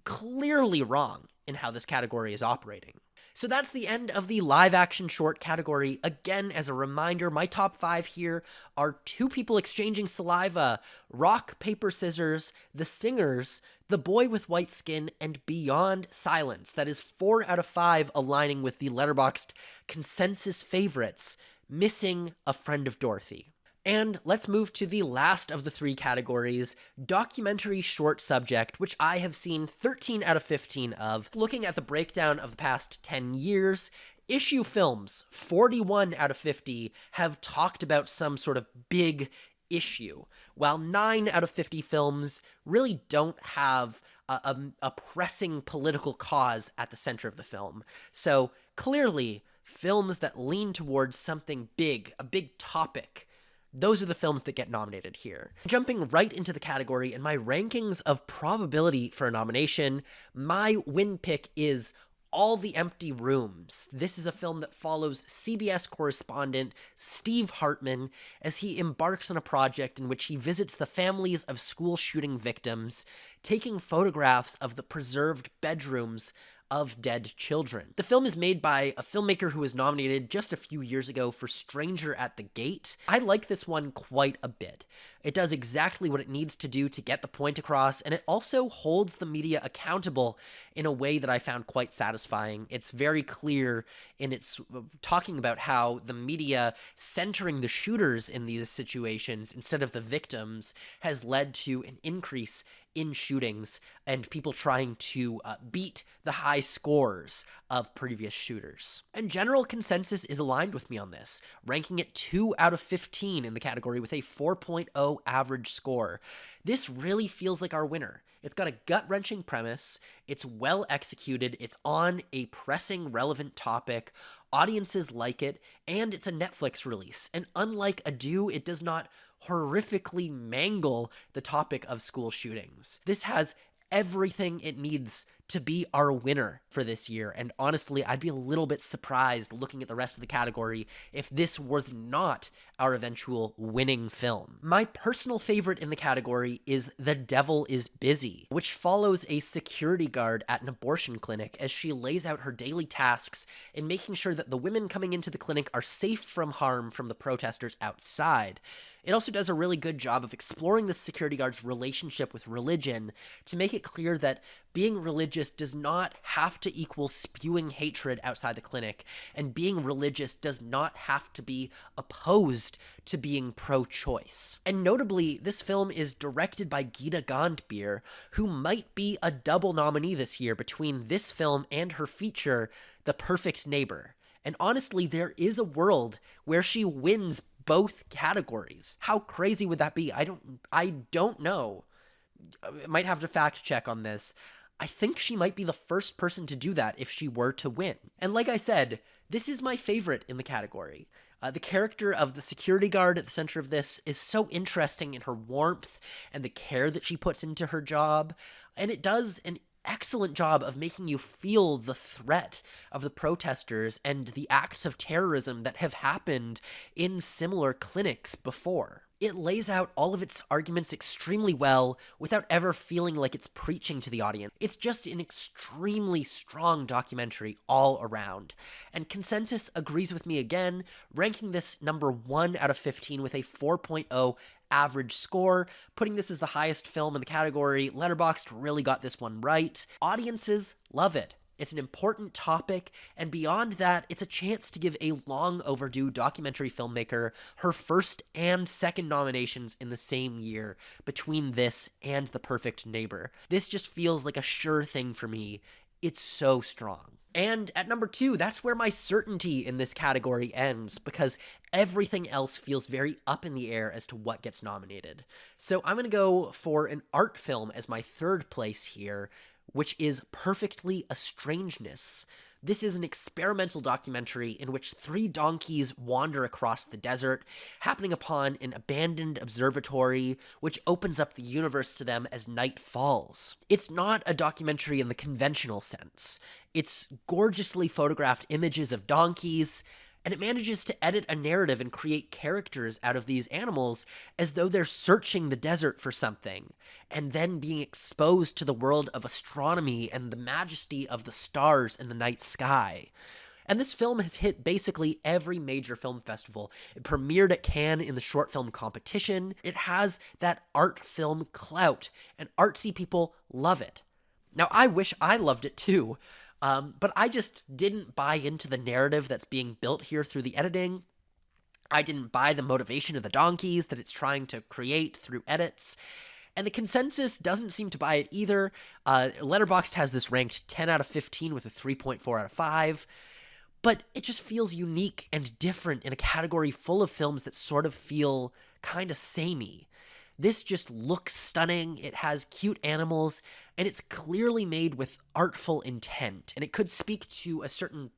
clearly wrong in how this category is operating. So that's the end of the live action short category. Again, as a reminder, my top 5 here are Two People Exchanging Saliva, Rock, Paper, Scissors, The Singers, The Boy with White Skin, and Beyond Silence. That is 4 out of 5 aligning with the Letterboxd consensus favorites, missing A Friend of Dorothy. And let's move to the last of the 3 categories, documentary short subject, which I have seen 13 out of 15 of. Looking at the breakdown of the past 10 years, issue films, 41 out of 50, have talked about some sort of big issue, while 9 out of 50 films really don't have a pressing political cause at the center of the film. So clearly, films that lean towards something big, a big topic, those are the films that get nominated here. Jumping right into the category and my rankings of probability for a nomination, my win pick is All the Empty Rooms. This is a film that follows CBS correspondent Steve Hartman as he embarks on a project in which he visits the families of school shooting victims, taking photographs of the preserved bedrooms of dead children. The film is made by a filmmaker who was nominated just a few years ago for Stranger at the Gate. I like this one quite a bit. It does exactly what it needs to do to get the point across, and it also holds the media accountable in a way that I found quite satisfying. It's very clear in its talking about how the media centering the shooters in these situations instead of the victims has led to an increase in shootings and people trying to beat the high scores of previous shooters. And general consensus is aligned with me on this, ranking it 2 out of 15 in the category with a 4.0 average score. This really feels like our winner. It's got a gut-wrenching premise, it's well executed, it's on a pressing, relevant topic, audiences like it, and it's a Netflix release. And unlike Adieu, it does not horrifically mangle the topic of school shootings. This has everything it needs to be our winner for this year, and honestly, I'd be a little bit surprised looking at the rest of the category if this was not our eventual winning film. My personal favorite in the category is The Devil is Busy, which follows a security guard at an abortion clinic as she lays out her daily tasks in making sure that the women coming into the clinic are safe from harm from the protesters outside. It also does a really good job of exploring the security guard's relationship with religion to make it it clear that being religious does not have to equal spewing hatred outside the clinic, and being religious does not have to be opposed to being pro-choice. And notably, this film is directed by Gita Gandbir, who might be a double nominee this year between this film and her feature, The Perfect Neighbor. And honestly, there is a world where she wins both categories. How crazy would that be? I don't know. I might have to fact check on this. I think she might be the first person to do that if she were to win. And like I said, this is my favorite in the category. The character of the security guard at the center of this is so interesting in her warmth and the care that she puts into her job, and it does an excellent job of making you feel the threat of the protesters and the acts of terrorism that have happened in similar clinics before. It lays out all of its arguments extremely well without ever feeling like it's preaching to the audience. It's just an extremely strong documentary all around. And Consensus agrees with me again, ranking this number 1 out of 15 with a 4.0 average score, putting this as the highest film in the category. Letterboxd really got this one right. Audiences love it. It's an important topic, and beyond that, it's a chance to give a long overdue documentary filmmaker her first and second nominations in the same year between this and The Perfect Neighbor. This just feels like a sure thing for me. It's so strong. And at number 2, that's where my certainty in this category ends, because everything else feels very up in the air as to what gets nominated. So I'm going to go for an art film as my third place here, which is Perfectly a Strangeness. This is an experimental documentary in which 3 donkeys wander across the desert, happening upon an abandoned observatory, which opens up the universe to them as night falls. It's not a documentary in the conventional sense. It's gorgeously photographed images of donkeys, and it manages to edit a narrative and create characters out of these animals as though they're searching the desert for something, and then being exposed to the world of astronomy and the majesty of the stars in the night sky. And this film has hit basically every major film festival. It premiered at Cannes in the short film competition. It has that art film clout, and artsy people love it. Now, I wish I loved it too. But I just didn't buy into the narrative that's being built here through the editing. I didn't buy the motivation of the donkeys that it's trying to create through edits. And the Consensus doesn't seem to buy it either. Letterboxd has this ranked 10 out of 15 with a 3.4 out of 5. But it just feels unique and different in a category full of films that sort of feel kind of samey. This just looks stunning, it has cute animals, and it's clearly made with artful intent, and it could speak to a certain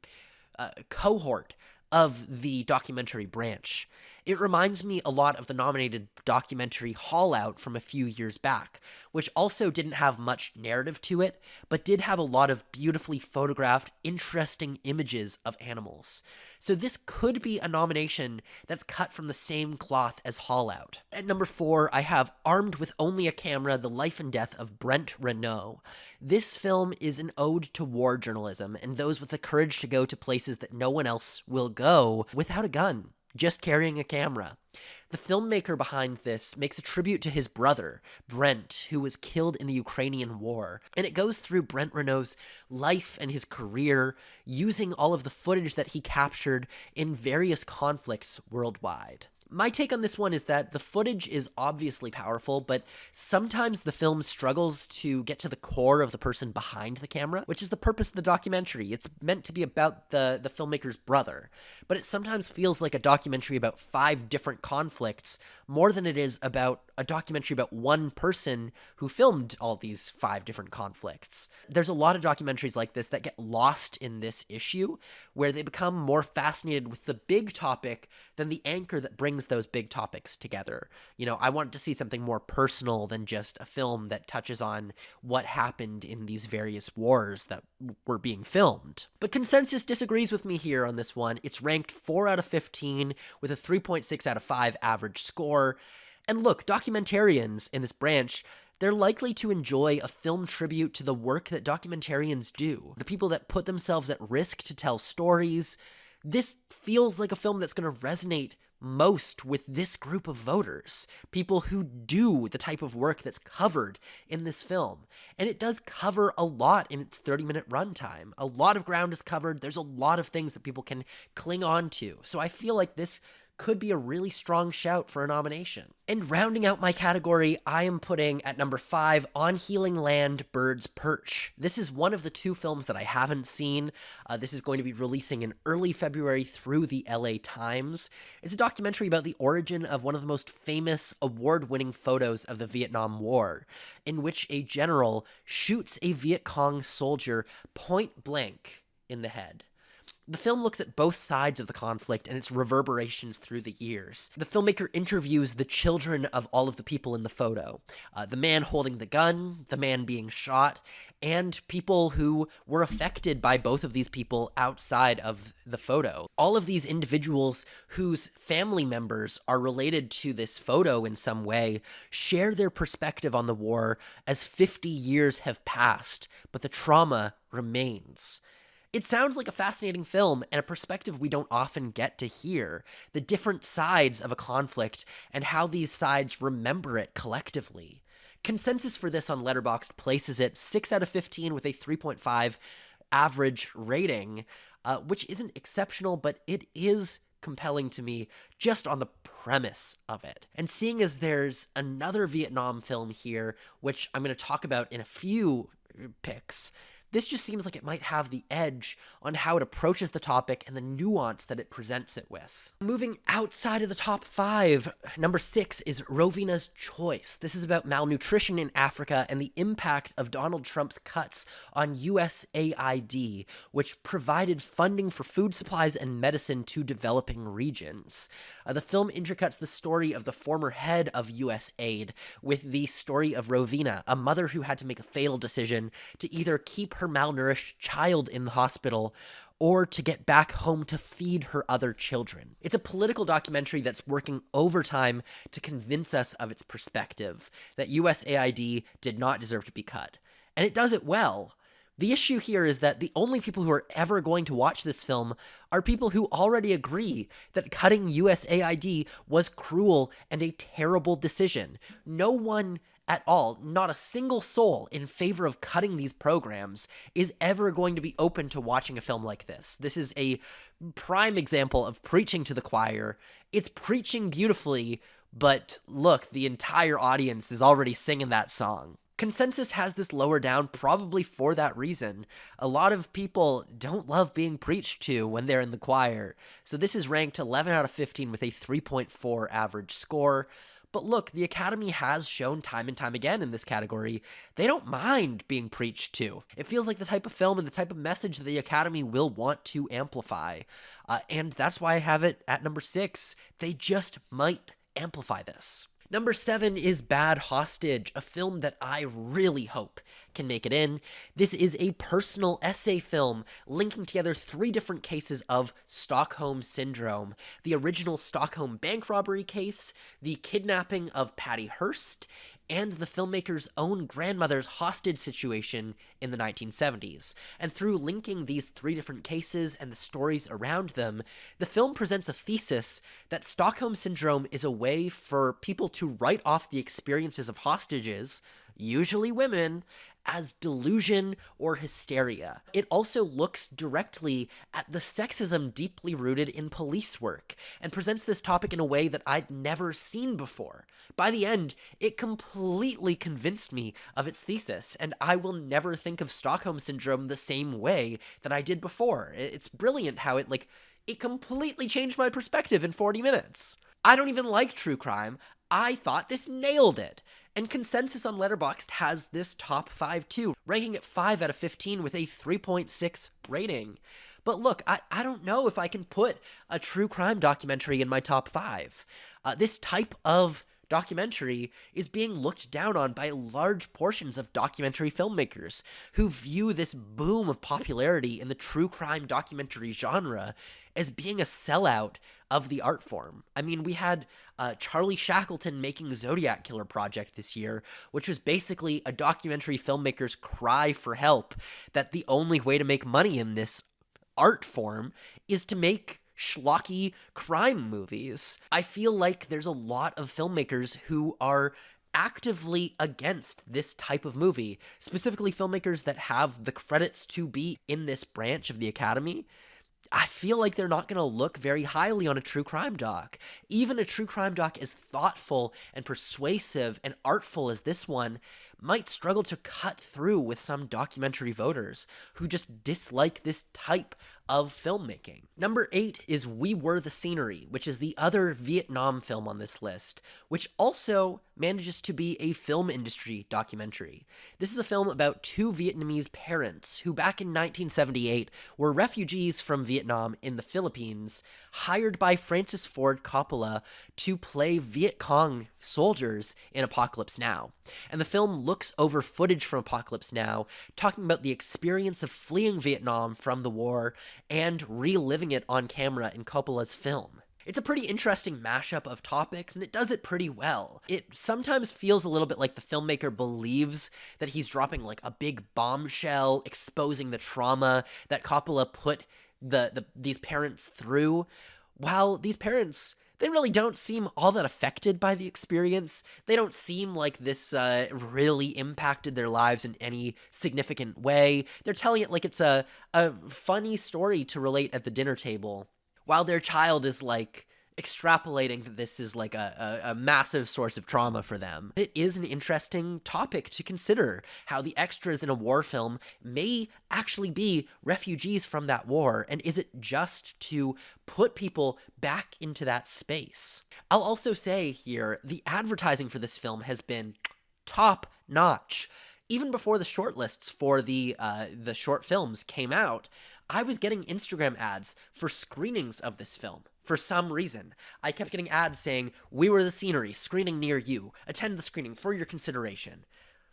cohort of the documentary branch. It reminds me a lot of the nominated documentary Haul Out from a few years back, which also didn't have much narrative to it, but did have a lot of beautifully photographed, interesting images of animals. So this could be a nomination that's cut from the same cloth as Haul Out. At number 4, I have Armed with Only a Camera, The Life and Death of Brent Renaud. This film is an ode to war journalism and those with the courage to go to places that no one else will go without a gun, just carrying a camera. The filmmaker behind this makes a tribute to his brother, Brent, who was killed in the Ukrainian war, and it goes through Brent Renaud's life and his career, using all of the footage that he captured in various conflicts worldwide. My take on this one is that the footage is obviously powerful, but sometimes the film struggles to get to the core of the person behind the camera, which is the purpose of the documentary. It's meant to be about the filmmaker's brother, but it sometimes feels like a documentary about 5 different conflicts more than it is about a documentary about one person who filmed all these 5 different conflicts. There's a lot of documentaries like this that get lost in this issue, where they become more fascinated with the big topic than the anchor that brings those big topics together. You know, I want to see something more personal than just a film that touches on what happened in these various wars that were being filmed. But Consensus disagrees with me here on this one. It's ranked 4 out of 15 with a 3.6 out of 5 average score. And look, documentarians in this branch, they're likely to enjoy a film tribute to the work that documentarians do, the people that put themselves at risk to tell stories. This feels like a film that's going to resonate most with this group of voters, people who do the type of work that's covered in this film. And it does cover a lot in its 30-minute runtime. A lot of ground is covered. There's a lot of things that people can cling on to. So I feel like this could be a really strong shout for a nomination. And rounding out my category, I am putting at number 5, On Healing Land, Birds Perch. This is one of the 2 films that I haven't seen. This is going to be releasing in early February through the LA Times. It's a documentary about the origin of one of the most famous award-winning photos of the Vietnam War, in which a general shoots a Viet Cong soldier point blank in the head. The film looks at both sides of the conflict and its reverberations through the years. The filmmaker interviews the children of all of the people in the photo. The man holding the gun, the man being shot, and people who were affected by both of these people outside of the photo. All of these individuals whose family members are related to this photo in some way share their perspective on the war as 50 years have passed, but the trauma remains. It sounds like a fascinating film and a perspective we don't often get to hear, the different sides of a conflict and how these sides remember it collectively. Consensus for this on Letterboxd places it 6 out of 15 with a 3.5 average rating, which isn't exceptional, but it is compelling to me just on the premise of it. And seeing as there's another Vietnam film here, which I'm going to talk about in a few picks, this just seems like it might have the edge on how it approaches the topic and the nuance that it presents it with. Moving outside of the top 5, number 6 is Rovina's Choice. This is about malnutrition in Africa and the impact of Donald Trump's cuts on USAID, which provided funding for food supplies and medicine to developing regions. The film intercuts the story of the former head of USAID with the story of Rovina, a mother who had to make a fatal decision to either keep her malnourished child in the hospital or to get back home to feed her other children. It's a political documentary that's working overtime to convince us of its perspective, that USAID did not deserve to be cut. And it does it well. The issue here is that the only people who are ever going to watch this film are people who already agree that cutting USAID was cruel and a terrible decision. No one at all, not a single soul in favor of cutting these programs is ever going to be open to watching a film like this. This is a prime example of preaching to the choir. It's preaching beautifully, but look, the entire audience is already singing that song. Consensus has this lower down probably for that reason. A lot of people don't love being preached to when they're in the choir, so this is ranked 11 out of 15 with a 3.4 average score. But look, the Academy has shown time and time again in this category, they don't mind being preached to. It feels like the type of film and the type of message that the Academy will want to amplify. And that's why I have it at number 6. They just might amplify this. Number 7 is Bad Hostage, a film that I really hope can make it in. This is a personal essay film linking together 3 different cases of Stockholm Syndrome. The original Stockholm bank robbery case, the kidnapping of Patty Hearst, and the filmmaker's own grandmother's hostage situation in the 1970s. And through linking these 3 different cases and the stories around them, the film presents a thesis that Stockholm Syndrome is a way for people to write off the experiences of hostages, usually women, as delusion or hysteria. It also looks directly at the sexism deeply rooted in police work and presents this topic in a way that I'd never seen before. By the end, it completely convinced me of its thesis, and I will never think of Stockholm Syndrome the same way that I did before. It's brilliant how it completely changed my perspective in 40 minutes. I don't even like true crime. I thought this nailed it. And Consensus on Letterboxd has this top 5 too, ranking it 5 out of 15 with a 3.6 rating. But look, I don't know if I can put a true crime documentary in my top 5. This type of documentary is being looked down on by large portions of documentary filmmakers who view this boom of popularity in the true crime documentary genre as being a sellout of the art form. I mean, we had Charlie Shackleton making Zodiac Killer Project this year, which was basically a documentary filmmaker's cry for help that the only way to make money in this art form is to make schlocky crime movies. I feel like there's a lot of filmmakers who are actively against this type of movie, specifically filmmakers that have the credits to be in this branch of the Academy. I feel like they're not going to look very highly on a true crime doc. Even a true crime doc as thoughtful and persuasive and artful as this one might struggle to cut through with some documentary voters who just dislike this type of filmmaking. Number 8 is We Were the Scenery, which is the other Vietnam film on this list, which also manages to be a film industry documentary. This is a film about 2 Vietnamese parents who back in 1978 were refugees from Vietnam in the Philippines, hired by Francis Ford Coppola to play Viet Cong soldiers in Apocalypse Now. And the film looks over footage from Apocalypse Now, talking about the experience of fleeing Vietnam from the war and reliving it on camera in Coppola's film. It's a pretty interesting mashup of topics, and it does it pretty well. It sometimes feels a little bit like the filmmaker believes that he's dropping like a big bombshell, exposing the trauma that Coppola put these parents through, while these parents, they really don't seem all that affected by the experience. They don't seem like this really impacted their lives in any significant way. They're telling it like it's a funny story to relate at the dinner table, while their child is like extrapolating that this is like a massive source of trauma for them. It is an interesting topic to consider, how the extras in a war film may actually be refugees from that war, and is it just to put people back into that space? I'll also say here, the advertising for this film has been top notch. Even before the shortlists for the short films came out, I was getting Instagram ads for screenings of this film. For some reason, I kept getting ads saying, "We Were the Scenery, screening near you. Attend the screening for your consideration."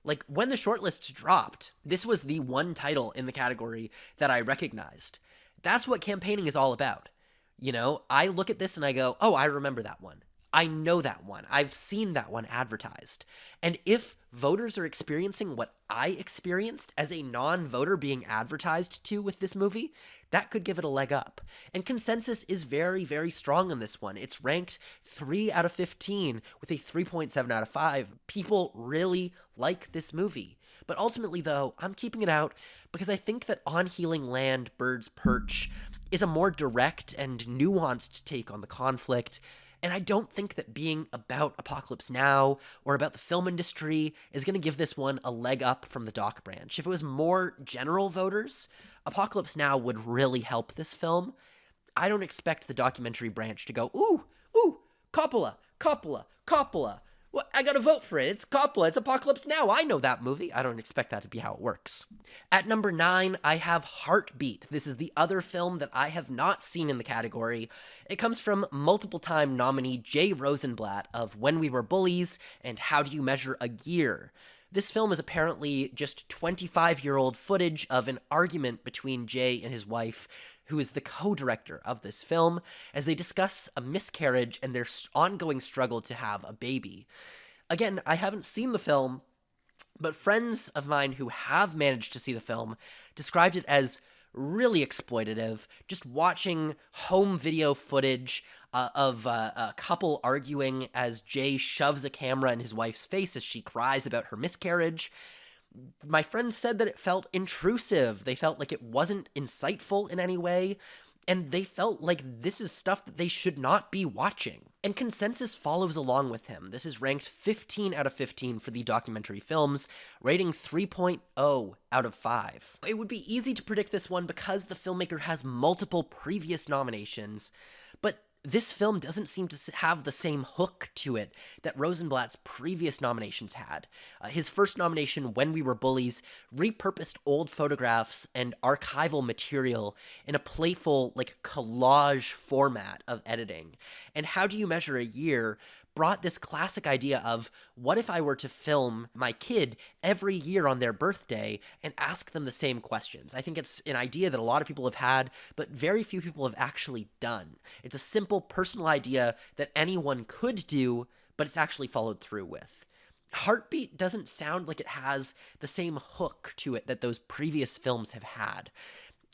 Like, when the shortlists dropped, this was the one title in the category that I recognized. That's what campaigning is all about. You know, I look at this and I go, oh, I remember that one. I know that one. I've seen that one advertised. And if voters are experiencing what I experienced as a non-voter being advertised to with this movie, that could give it a leg up. And consensus is very, very strong on this one. It's ranked 3 out of 15 with a 3.7 out of 5. People really like this movie. But ultimately, though, I'm keeping it out because I think that On Healing Land, Birds Perch is a more direct and nuanced take on the conflict. And I don't think that being about Apocalypse Now or about the film industry is going to give this one a leg up from the doc branch. If it was more general voters, Apocalypse Now would really help this film. I don't expect the documentary branch to go, ooh, Coppola. Well, I gotta vote for it. It's Coppola. It's Apocalypse Now. I know that movie. I don't expect that to be how it works. At number 9, I have Heartbeat. This is the other film that I have not seen in the category. It comes from multiple-time nominee Jay Rosenblatt of When We Were Bullies and How Do You Measure a Year. This film is apparently just 25-year-old footage of an argument between Jay and his wife, who is the co-director of this film, as they discuss a miscarriage and their ongoing struggle to have a baby. Again, I haven't seen the film, but friends of mine who have managed to see the film described it as really exploitative, just watching home video footage of a couple arguing as Jay shoves a camera in his wife's face as she cries about her miscarriage. My friends said that it felt intrusive. They felt like it wasn't insightful in any way, and they felt like this is stuff that they should not be watching. And consensus follows along with him. This is ranked 15 out of 15 for the documentary films, rating 3.0 out of 5. It would be easy to predict this one because the filmmaker has multiple previous nominations, but this film doesn't seem to have the same hook to it that Rosenblatt's previous nominations had. His first nomination, When We Were Bullies, repurposed old photographs and archival material in a playful, like, collage format of editing. And How Do You Measure a Year brought this classic idea of, what if I were to film my kid every year on their birthday and ask them the same questions? I think it's an idea that a lot of people have had, but very few people have actually done. It's a simple personal idea that anyone could do, but it's actually followed through with. Heartbeat doesn't sound like it has the same hook to it that those previous films have had.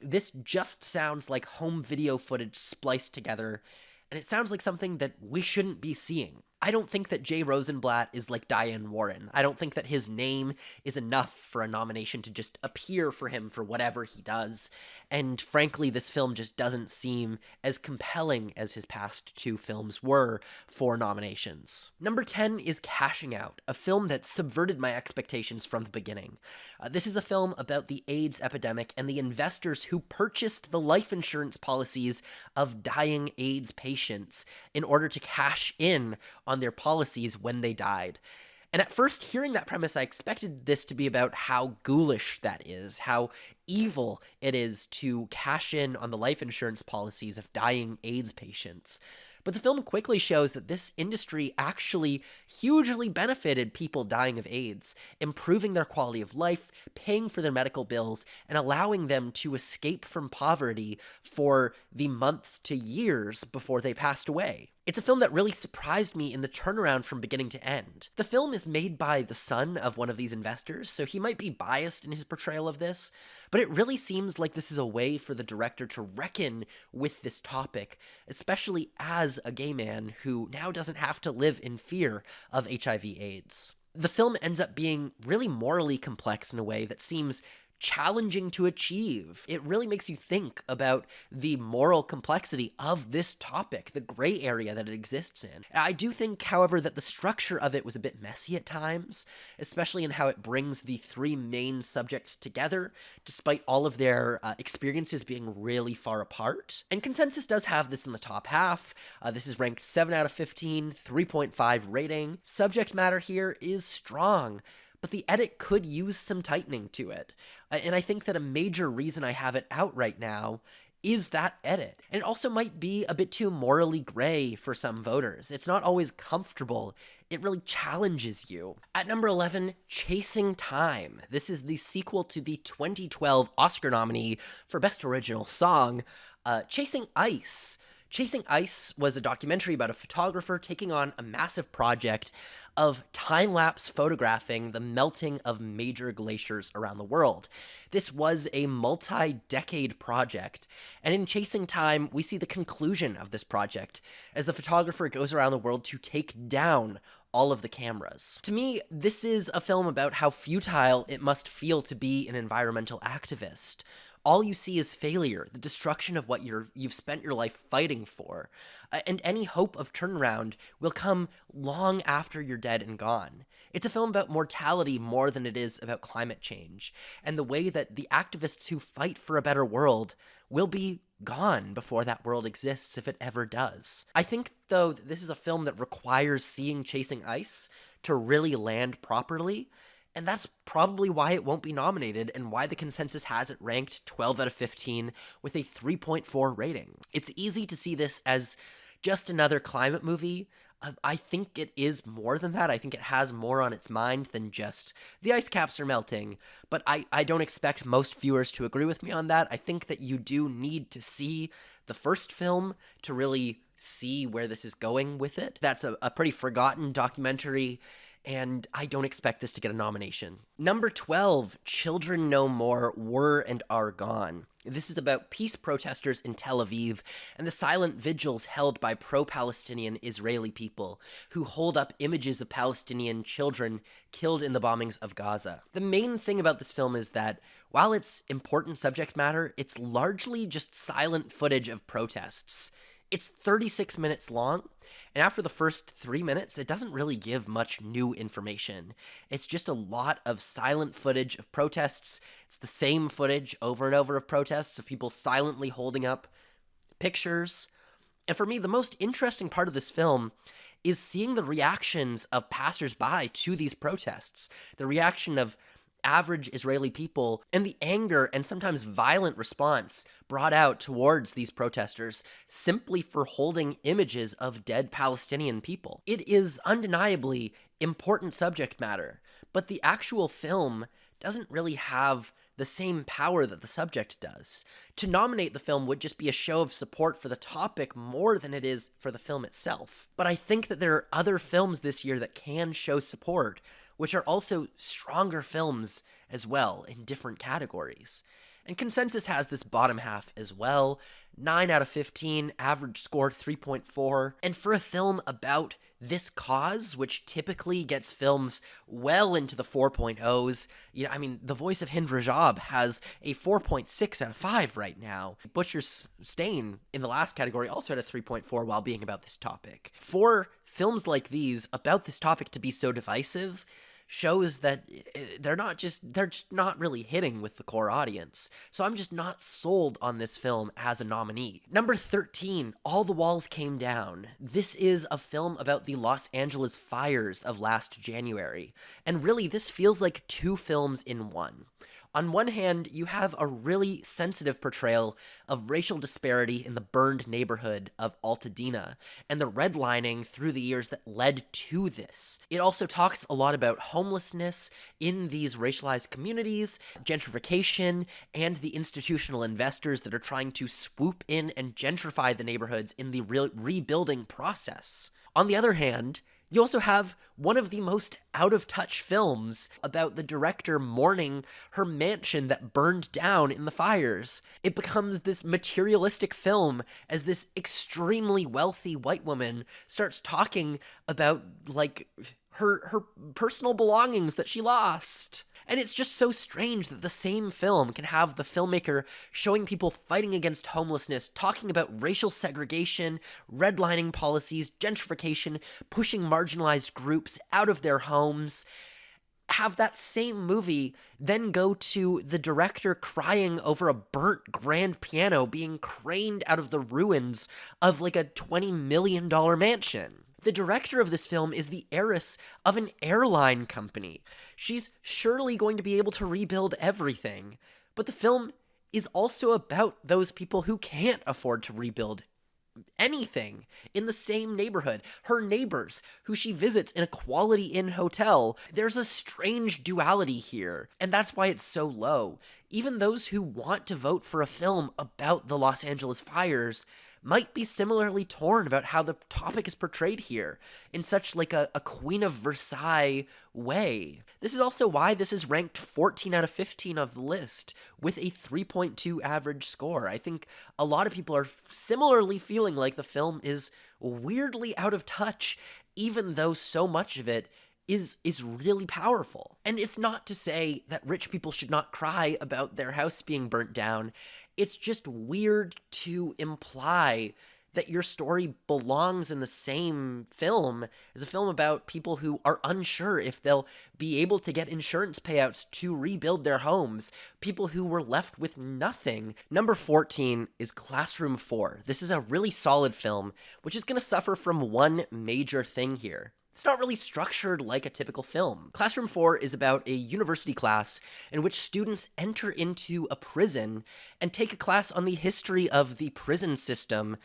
This just sounds like home video footage spliced together, and it sounds like something that we shouldn't be seeing. I don't think that Jay Rosenblatt is like Diane Warren. I don't think that his name is enough for a nomination to just appear for him for whatever he does. And frankly, this film just doesn't seem as compelling as his past two films were for nominations. Number 10 is Cashing Out, a film that subverted my expectations from the beginning. This is a film about the AIDS epidemic and the investors who purchased the life insurance policies of dying AIDS patients in order to cash in on their policies when they died. And at first, hearing that premise, I expected this to be about how ghoulish that is, how evil it is to cash in on the life insurance policies of dying AIDS patients. But the film quickly shows that this industry actually hugely benefited people dying of AIDS, improving their quality of life, paying for their medical bills, and allowing them to escape from poverty for the months to years before they passed away. It's a film that really surprised me in the turnaround from beginning to end. The film is made by the son of one of these investors, so he might be biased in his portrayal of this, but it really seems like this is a way for the director to reckon with this topic, especially as a gay man who now doesn't have to live in fear of HIV/AIDS. The film ends up being really morally complex in a way that seems challenging to achieve. It really makes you think about the moral complexity of this topic, the gray area that it exists in. I do think, however, that the structure of it was a bit messy at times, especially in how it brings the three main subjects together, despite all of their experiences being really far apart. And Consensus does have this in the top half. This is ranked 7 out of 15, 3.5 rating. Subject matter here is strong, but the edit could use some tightening to it. And I think that a major reason I have it out right now is that edit. And it also might be a bit too morally gray for some voters. It's not always comfortable. It really challenges you. At number 11, Chasing Time. This is the sequel to the 2012 Oscar nominee for Best Original Song, Chasing Ice. Chasing Ice was a documentary about a photographer taking on a massive project of time-lapse photographing the melting of major glaciers around the world. This was a multi-decade project, and in Chasing Time, we see the conclusion of this project as the photographer goes around the world to take down all of the cameras. To me, this is a film about how futile it must feel to be an environmental activist. All you see is failure, the destruction of what you've spent your life fighting for, and any hope of turnaround will come long after you're dead and gone. It's a film about mortality more than it is about climate change, and the way that the activists who fight for a better world will be gone before that world exists, if it ever does. I think, though, that this is a film that requires seeing Chasing Ice to really land properly, and that's probably why it won't be nominated and why the Consensus has it ranked 12 out of 15 with a 3.4 rating. It's easy to see this as just another climate movie. I think it is more than that. I think it has more on its mind than just the ice caps are melting. But I don't expect most viewers to agree with me on that. I think that you do need to see the first film to really see where this is going with it. That's a pretty forgotten documentary, and I don't expect this to get a nomination. Number 12, Children No More Were and Are Gone. This is about peace protesters in Tel Aviv and the silent vigils held by pro-Palestinian Israeli people who hold up images of Palestinian children killed in the bombings of Gaza. The main thing about this film is that while it's important subject matter, it's largely just silent footage of protests. It's 36 minutes long, and after the first 3 minutes, it doesn't really give much new information. It's just a lot of silent footage of protests. It's the same footage over and over of protests of people silently holding up pictures. And for me, the most interesting part of this film is seeing the reactions of passersby to these protests. The reaction of average Israeli people and the anger and sometimes violent response brought out towards these protesters simply for holding images of dead Palestinian people. It is undeniably important subject matter, but the actual film doesn't really have the same power that the subject does. To nominate the film would just be a show of support for the topic more than it is for the film itself. But I think that there are other films this year that can show support, which are also stronger films as well in different categories. And Consensus has this bottom half as well. 9 out of 15, average score 3.4. And for a film about this cause, which typically gets films well into the 4.0s, The Voice of Hind Rajab has a 4.6 out of 5 right now. Butcher's Stain in the last category also had a 3.4 while being about this topic. For films like these about this topic to be so divisive shows that they're just not really hitting with the core audience. So I'm just not sold on this film as a nominee. Number 13, All the Walls Came Down. This is a film about the Los Angeles fires of last January. And really, this feels like two films in one. On one hand, you have a really sensitive portrayal of racial disparity in the burned neighborhood of Altadena and the redlining through the years that led to this. It also talks a lot about homelessness in these racialized communities, gentrification, and the institutional investors that are trying to swoop in and gentrify the neighborhoods in the rebuilding process. On the other hand, you also have one of the most out-of-touch films about the director mourning her mansion that burned down in the fires. It becomes this materialistic film as this extremely wealthy white woman starts talking about, her personal belongings that she lost. And it's just so strange that the same film can have the filmmaker showing people fighting against homelessness, talking about racial segregation, redlining policies, gentrification, pushing marginalized groups out of their homes, have that same movie then go to the director crying over a burnt grand piano being craned out of the ruins of a $20 million mansion. The director of this film is the heiress of an airline company. She's surely going to be able to rebuild everything. But the film is also about those people who can't afford to rebuild anything in the same neighborhood. Her neighbors, who she visits in a Quality Inn hotel. There's a strange duality here, and that's why it's so low. Even those who want to vote for a film about the Los Angeles fires might be similarly torn about how the topic is portrayed here in such a Queen of Versailles way. This is also why this is ranked 14 out of 15 of the list with a 3.2 average score. I think a lot of people are similarly feeling like the film is weirdly out of touch, even though so much of it is really powerful. And it's not to say that rich people should not cry about their house being burnt down. It's just weird to imply that your story belongs in the same film as a film about people who are unsure if they'll be able to get insurance payouts to rebuild their homes, people who were left with nothing. Number 14 is Classroom 4. This is a really solid film, which is going to suffer from one major thing here. It's not really structured like a typical film. Classroom 4 is about a university class in which students enter into a prison and take a class on the history of the prison system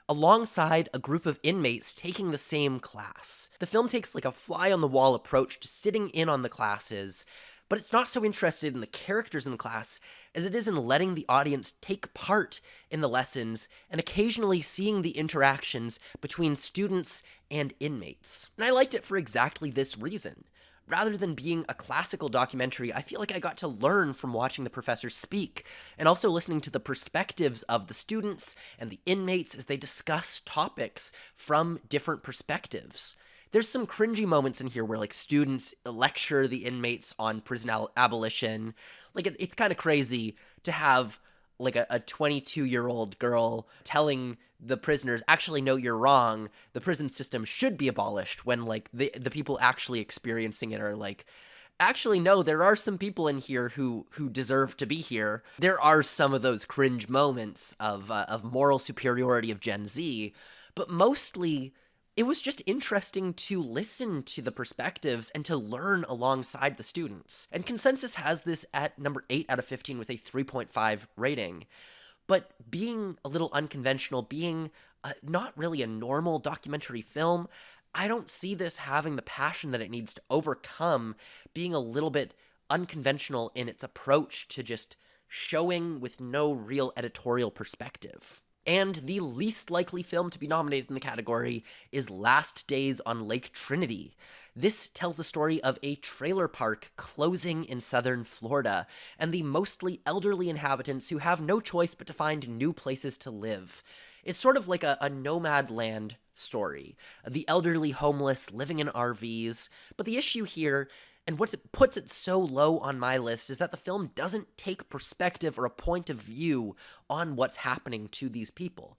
alongside a group of inmates taking the same class. The film takes a fly-on-the-wall approach to sitting in on the classes, but it's not so interested in the characters in the class as it is in letting the audience take part in the lessons and occasionally seeing the interactions between students and inmates. And I liked it for exactly this reason. Rather than being a classical documentary, I feel like I got to learn from watching the professors speak, and also listening to the perspectives of the students and the inmates as they discuss topics from different perspectives. There's some cringy moments in here where students lecture the inmates on prison abolition. It's kind of crazy to have a 22-year-old girl telling the prisoners, actually, no, you're wrong. The prison system should be abolished, when the people actually experiencing it are actually, no, there are some people in here who deserve to be here. There are some of those cringe moments of moral superiority of Gen Z, but mostly it was just interesting to listen to the perspectives and to learn alongside the students. And Consensus has this at number 8 out of 15 with a 3.5 rating. But being a little unconventional, being not really a normal documentary film, I don't see this having the passion that it needs to overcome being a little bit unconventional in its approach to just showing with no real editorial perspective. And the least likely film to be nominated in the category is Last Days on Lake Trinity. This tells the story of a trailer park closing in southern Florida, and the mostly elderly inhabitants who have no choice but to find new places to live. It's sort of like a nomad land story. The elderly homeless living in RVs. But the issue here, and what puts it so low on my list, is that the film doesn't take perspective or a point of view on what's happening to these people.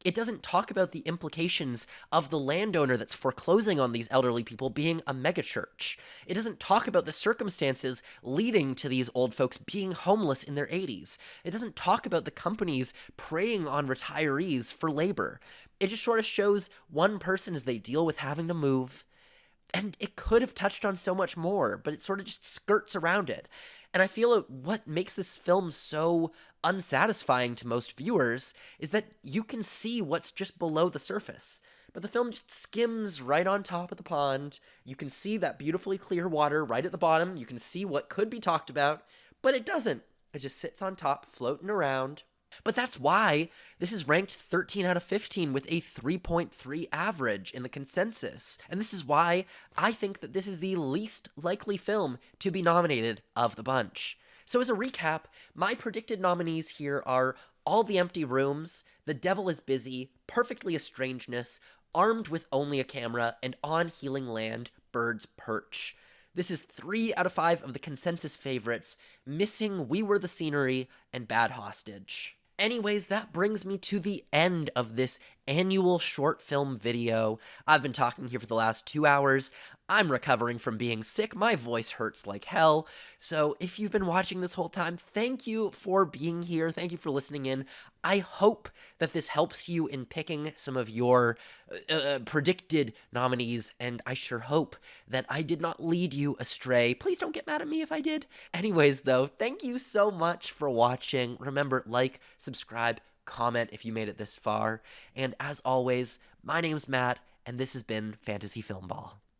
It doesn't talk about the implications of the landowner that's foreclosing on these elderly people being a megachurch. It doesn't talk about the circumstances leading to these old folks being homeless in their 80s. It doesn't talk about the companies preying on retirees for labor. It just sort of shows one person as they deal with having to move. And it could have touched on so much more, but it sort of just skirts around it. And I feel what makes this film so unsatisfying to most viewers is that you can see what's just below the surface. But the film just skims right on top of the pond. You can see that beautifully clear water right at the bottom. You can see what could be talked about, but it doesn't. It just sits on top, floating around. But that's why this is ranked 13 out of 15 with a 3.3 average in the consensus. And this is why I think that this is the least likely film to be nominated of the bunch. So as a recap, my predicted nominees here are All the Empty Rooms, The Devil is Busy, Perfectly a Strangeness, Armed with Only a Camera, and On Healing Land, Birds Perch. This is 3 out of 5 of the consensus favorites, missing We Were the Scenery and Bad Hostage. Anyways, that brings me to the end of this annual short film video. I've been talking here for the last 2 hours. I'm recovering from being sick. My voice hurts like hell. So if you've been watching this whole time, thank you for being here. Thank you for listening in. I hope that this helps you in picking some of your predicted nominees, and I sure hope that I did not lead you astray. Please don't get mad at me if I did. Anyways, though, thank you so much for watching. Remember, like, subscribe, comment if you made it this far. And as always, my name's Matt, and this has been Fantasy Filmball.